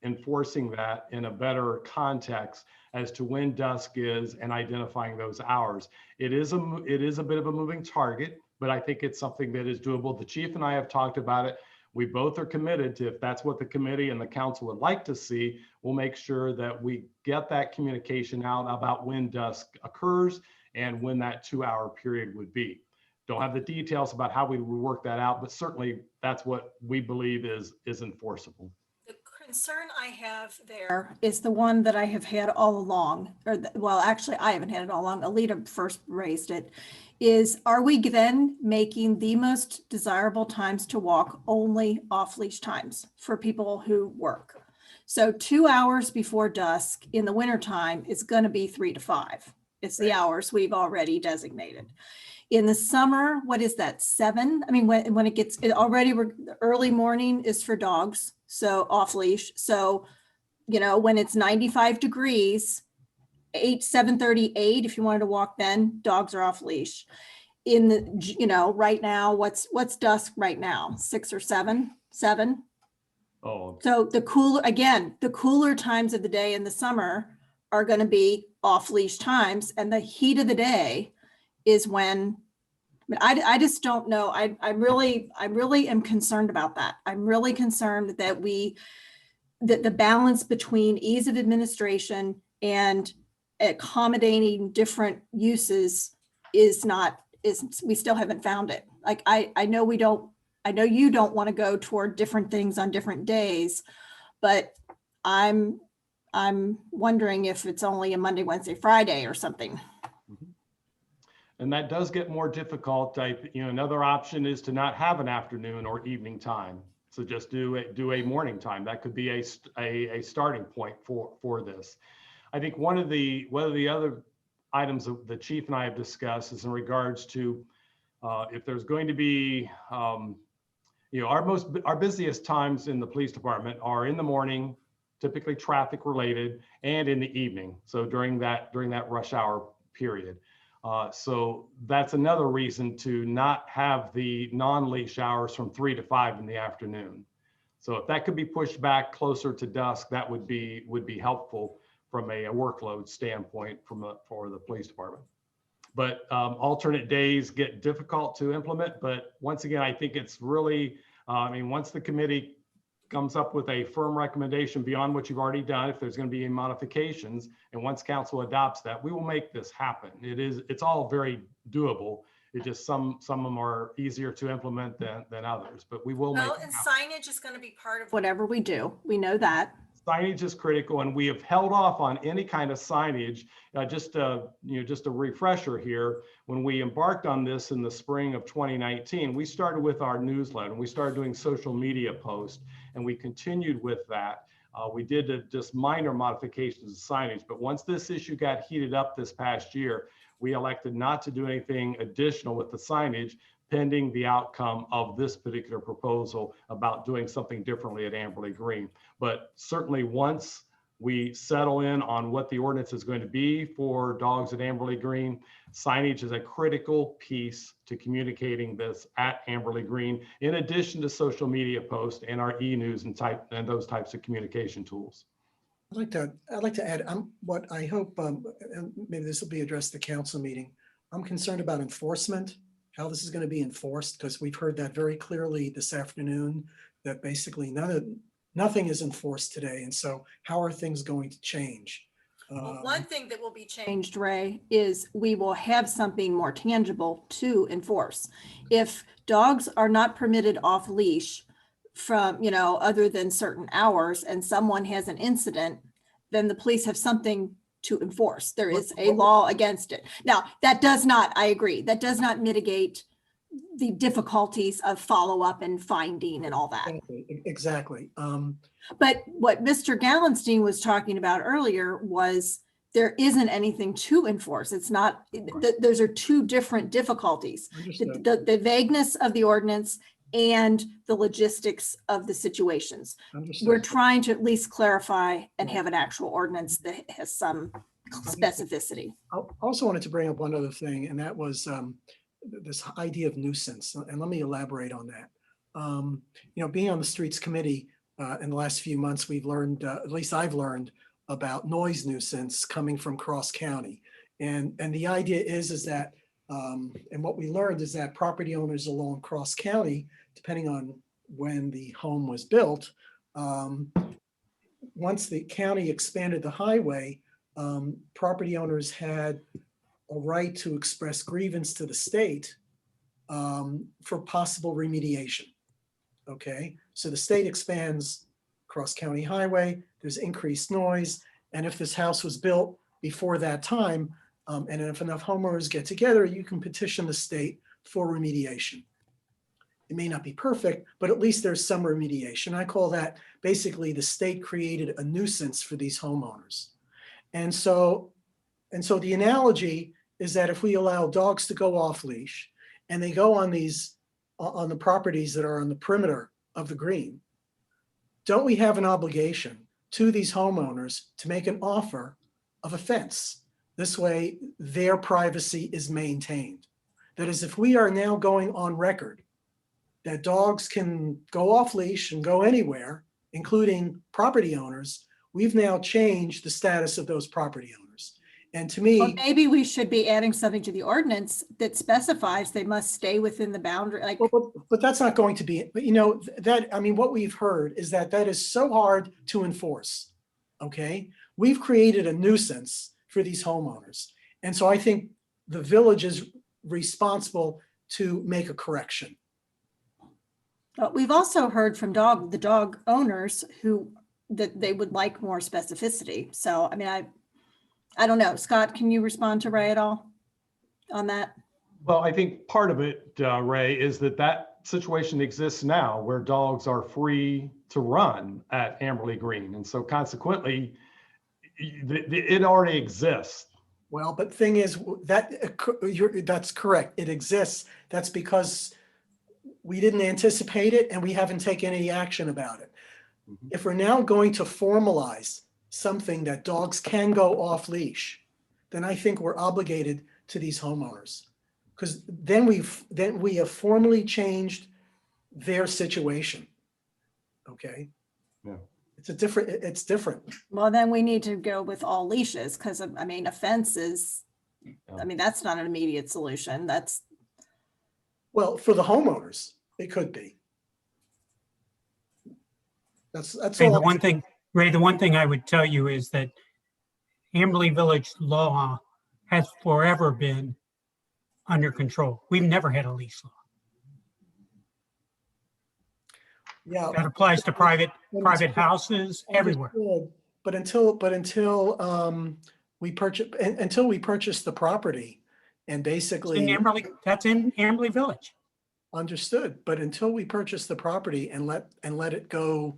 enforcing that in a better context as to when dusk is and identifying those hours. It is a bit of a moving target, but I think it's something that is doable. The chief and I have talked about it. We both are committed to, if that's what the committee and the council would like to see, we'll make sure that we get that communication out about when dusk occurs and when that 2 hour period would be. Don't have the details about how we would work that out, but certainly that's what we believe is enforceable. The concern I have there is the one that I have had all along, well, actually, I haven't had it all along. Alita first raised it, is are we then making the most desirable times to walk only off-leash times for people who work? So 2 hours before dusk in the wintertime is going to be 3 to 5. It's the hours we've already designated. In the summer, what is that, 7? I mean, when it gets already, early morning is for dogs, so off leash. So, when it's 95 degrees, 7:30, 8, if you wanted to walk then, dogs are off leash. In the, right now, what's dusk right now? 6 or 7? 7? Oh. So the cooler times of the day in the summer are going to be off leash times, and the heat of the day is when, I just don't know. I really am concerned about that. I'm really concerned that the balance between ease of administration and accommodating different uses we still haven't found it. Like, I know you don't want to go toward different things on different days, but I'm wondering if it's only a Monday, Wednesday, Friday or something. And that does get more difficult. Another option is to not have an afternoon or evening time. So just do a morning time. That could be a starting point for this. I think one of the other items that the chief and I have discussed is in regards to if there's going to be, our busiest times in the police department are in the morning, typically traffic related, and in the evening. So during that rush hour period. So that's another reason to not have the non-leash hours from 3 to 5 in the afternoon. So if that could be pushed back closer to dusk, that would be helpful from a workload standpoint for the police department. But alternate days get difficult to implement. But once again, I think it's really, once the committee comes up with a firm recommendation beyond what you've already done, if there's going to be any modifications, and once council adopts that, we will make this happen. It's all very doable. It just some of them are easier to implement than others, but we will make it happen. Signage is going to be part of whatever we do. We know that. Signage is critical, and we have held off on any kind of signage. Just a refresher here. When we embarked on this in the spring of 2019, we started with our newsletter and we started doing social media posts, and we continued with that. We did just minor modifications to signage, but once this issue got heated up this past year, we elected not to do anything additional with the signage pending the outcome of this particular proposal about doing something differently at Amberley Green. But certainly once we settle in on what the ordinance is going to be for dogs at Amberley Green, signage is a critical piece to communicating this at Amberley Green, in addition to social media posts and our e-news and those types of communication tools. I'd like to add, what I hope, and maybe this will be addressed at the council meeting. I'm concerned about enforcement, how this is going to be enforced, because we've heard that very clearly this afternoon, that basically nothing is enforced today. And so how are things going to change? Well, one thing that will be changed, Ray, is we will have something more tangible to enforce. If dogs are not permitted off leash from, other than certain hours, and someone has an incident, then the police have something to enforce. There is a law against it. Now, that does not, I agree, that does not mitigate the difficulties of follow-up and finding and all that. Exactly. But what Mr. Gallenstein was talking about earlier was there isn't anything to enforce. It's not, those are two different difficulties. The vagueness of the ordinance and the logistics of the situations. We're trying to at least clarify and have an actual ordinance that has some specificity. I also wanted to bring up one other thing, and that was this idea of nuisance. And let me elaborate on that. Being on the streets committee in the last few months, we've learned, at least I've learned, about noise nuisance coming from cross county. And the idea is that, and what we learned is that property owners along cross county, depending on when the home was built, once the county expanded the highway, property owners had a right to express grievance to the state for possible remediation. Okay, so the state expands cross county highway, there's increased noise, and if this house was built before that time, and if enough homeowners get together, you can petition the state for remediation. It may not be perfect, but at least there's some remediation. I call that basically the state created a nuisance for these homeowners. And so the analogy is that if we allow dogs to go off leash and they go on the properties that are on the perimeter of the green, don't we have an obligation to these homeowners to make an offer of a fence? This way their privacy is maintained. That is, if we are now going on record that dogs can go off leash and go anywhere, including property owners, we've now changed the status of those property owners. And to me, well, maybe we should be adding something to the ordinance that specifies they must stay within the boundary. Like, but that's not going to be, what we've heard is that is so hard to enforce. Okay, we've created a nuisance for these homeowners. And so I think the village is responsible to make a correction. But we've also heard from the dog owners that they would like more specificity. So, I don't know. Scott, can you respond to Ray at all on that? Well, I think part of it, Ray, is that situation exists now where dogs are free to run at Amberley Green. And so consequently, it already exists. Well, but thing is that's correct. It exists. That's because we didn't anticipate it and we haven't taken any action about it. Mm-hmm. If we're now going to formalize something that dogs can go off leash, then I think we're obligated to these homeowners, because then we have formally changed their situation. Okay. Yeah. It's different. Well, then we need to go with all leashes, because a fence is, that's not an immediate solution. Well, for the homeowners, it could be. That's Ray, all. the one thing I would tell you is that Amberley Village law has forever been under control. We've never had a lease law. Yeah, that applies to private houses everywhere. But until we purchase the property, and basically that's in Amberley Village. Understood. But until we purchase the property and let it go,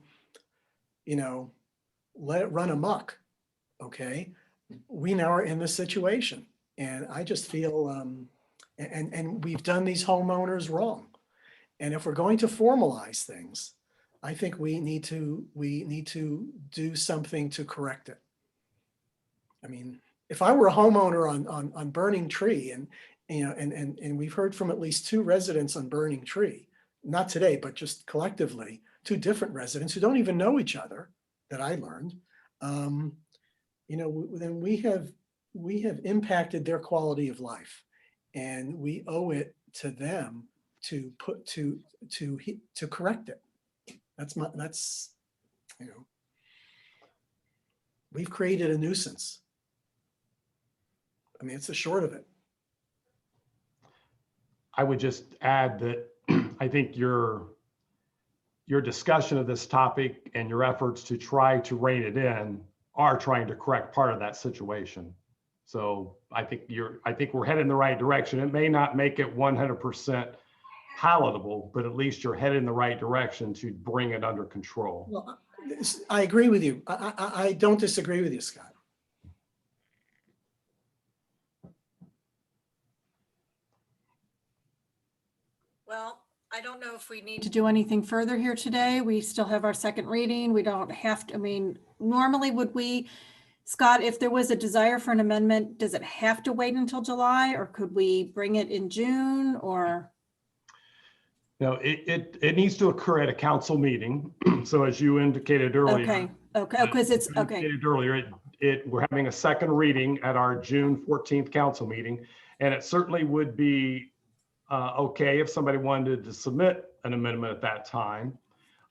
let it run amok. Okay, we now are in this situation, and I just feel, and we've done these homeowners wrong. And if we're going to formalize things, I think we need to do something to correct it. I mean, if I were a homeowner on Burning Tree, and and we've heard from at least 2 residents on Burning Tree, not today, but just collectively, 2 different residents who don't even know each other, that I learned, then we have impacted their quality of life, and we owe it to them to correct it. We've created a nuisance. I mean, it's the short of it. I would just add that I think your discussion of this topic and your efforts to try to rein it in are trying to correct part of that situation. So I think we're headed in the right direction. It may not make it 100% palatable, but at least you're headed in the right direction to bring it under control. Well, I agree with you. I don't disagree with you, Scott. Well, I don't know if we need to do anything further here today. We still have our second reading. We don't have to, I mean, normally would we, Scott, if there was a desire for an amendment, does it have to wait until July, or could we bring it in June, or? No, it needs to occur at a council meeting. So as you indicated earlier. Okay, because it's, okay. Indicated earlier, we're having a second reading at our June 14th council meeting. And it certainly would be okay if somebody wanted to submit an amendment at that time.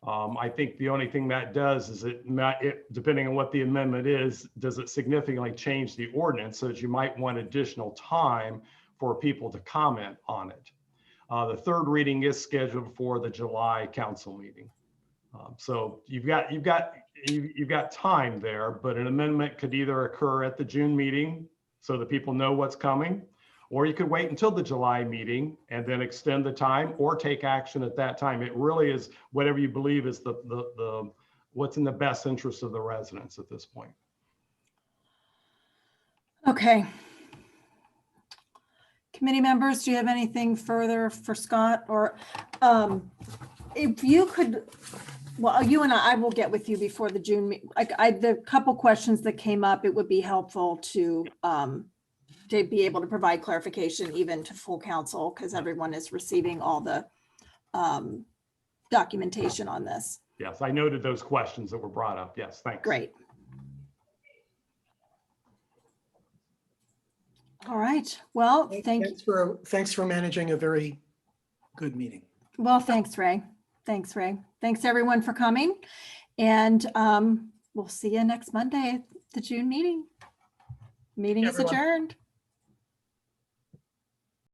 I think the only thing that does is depending on what the amendment is, does it significantly change the ordinance, so that you might want additional time for people to comment on it. The third reading is scheduled for the July council meeting. So you've got time there, but an amendment could either occur at the June meeting so that people know what's coming, or you could wait until the July meeting and then extend the time or take action at that time. It really is whatever you believe is what's in the best interest of the residents at this point. Okay. Committee members, do you have anything further for Scott? Or if you could, well, you and I will get with you before the June, the couple questions that came up, it would be helpful to be able to provide clarification even to full council, because everyone is receiving all the documentation on this. Yes, I noted those questions that were brought up. Yes, thanks. Great. All right. Well, thanks for managing a very good meeting. Well, thanks, Ray. Thanks, Ray. Thanks everyone for coming. And we'll see you next Monday at the June meeting. Meeting is adjourned.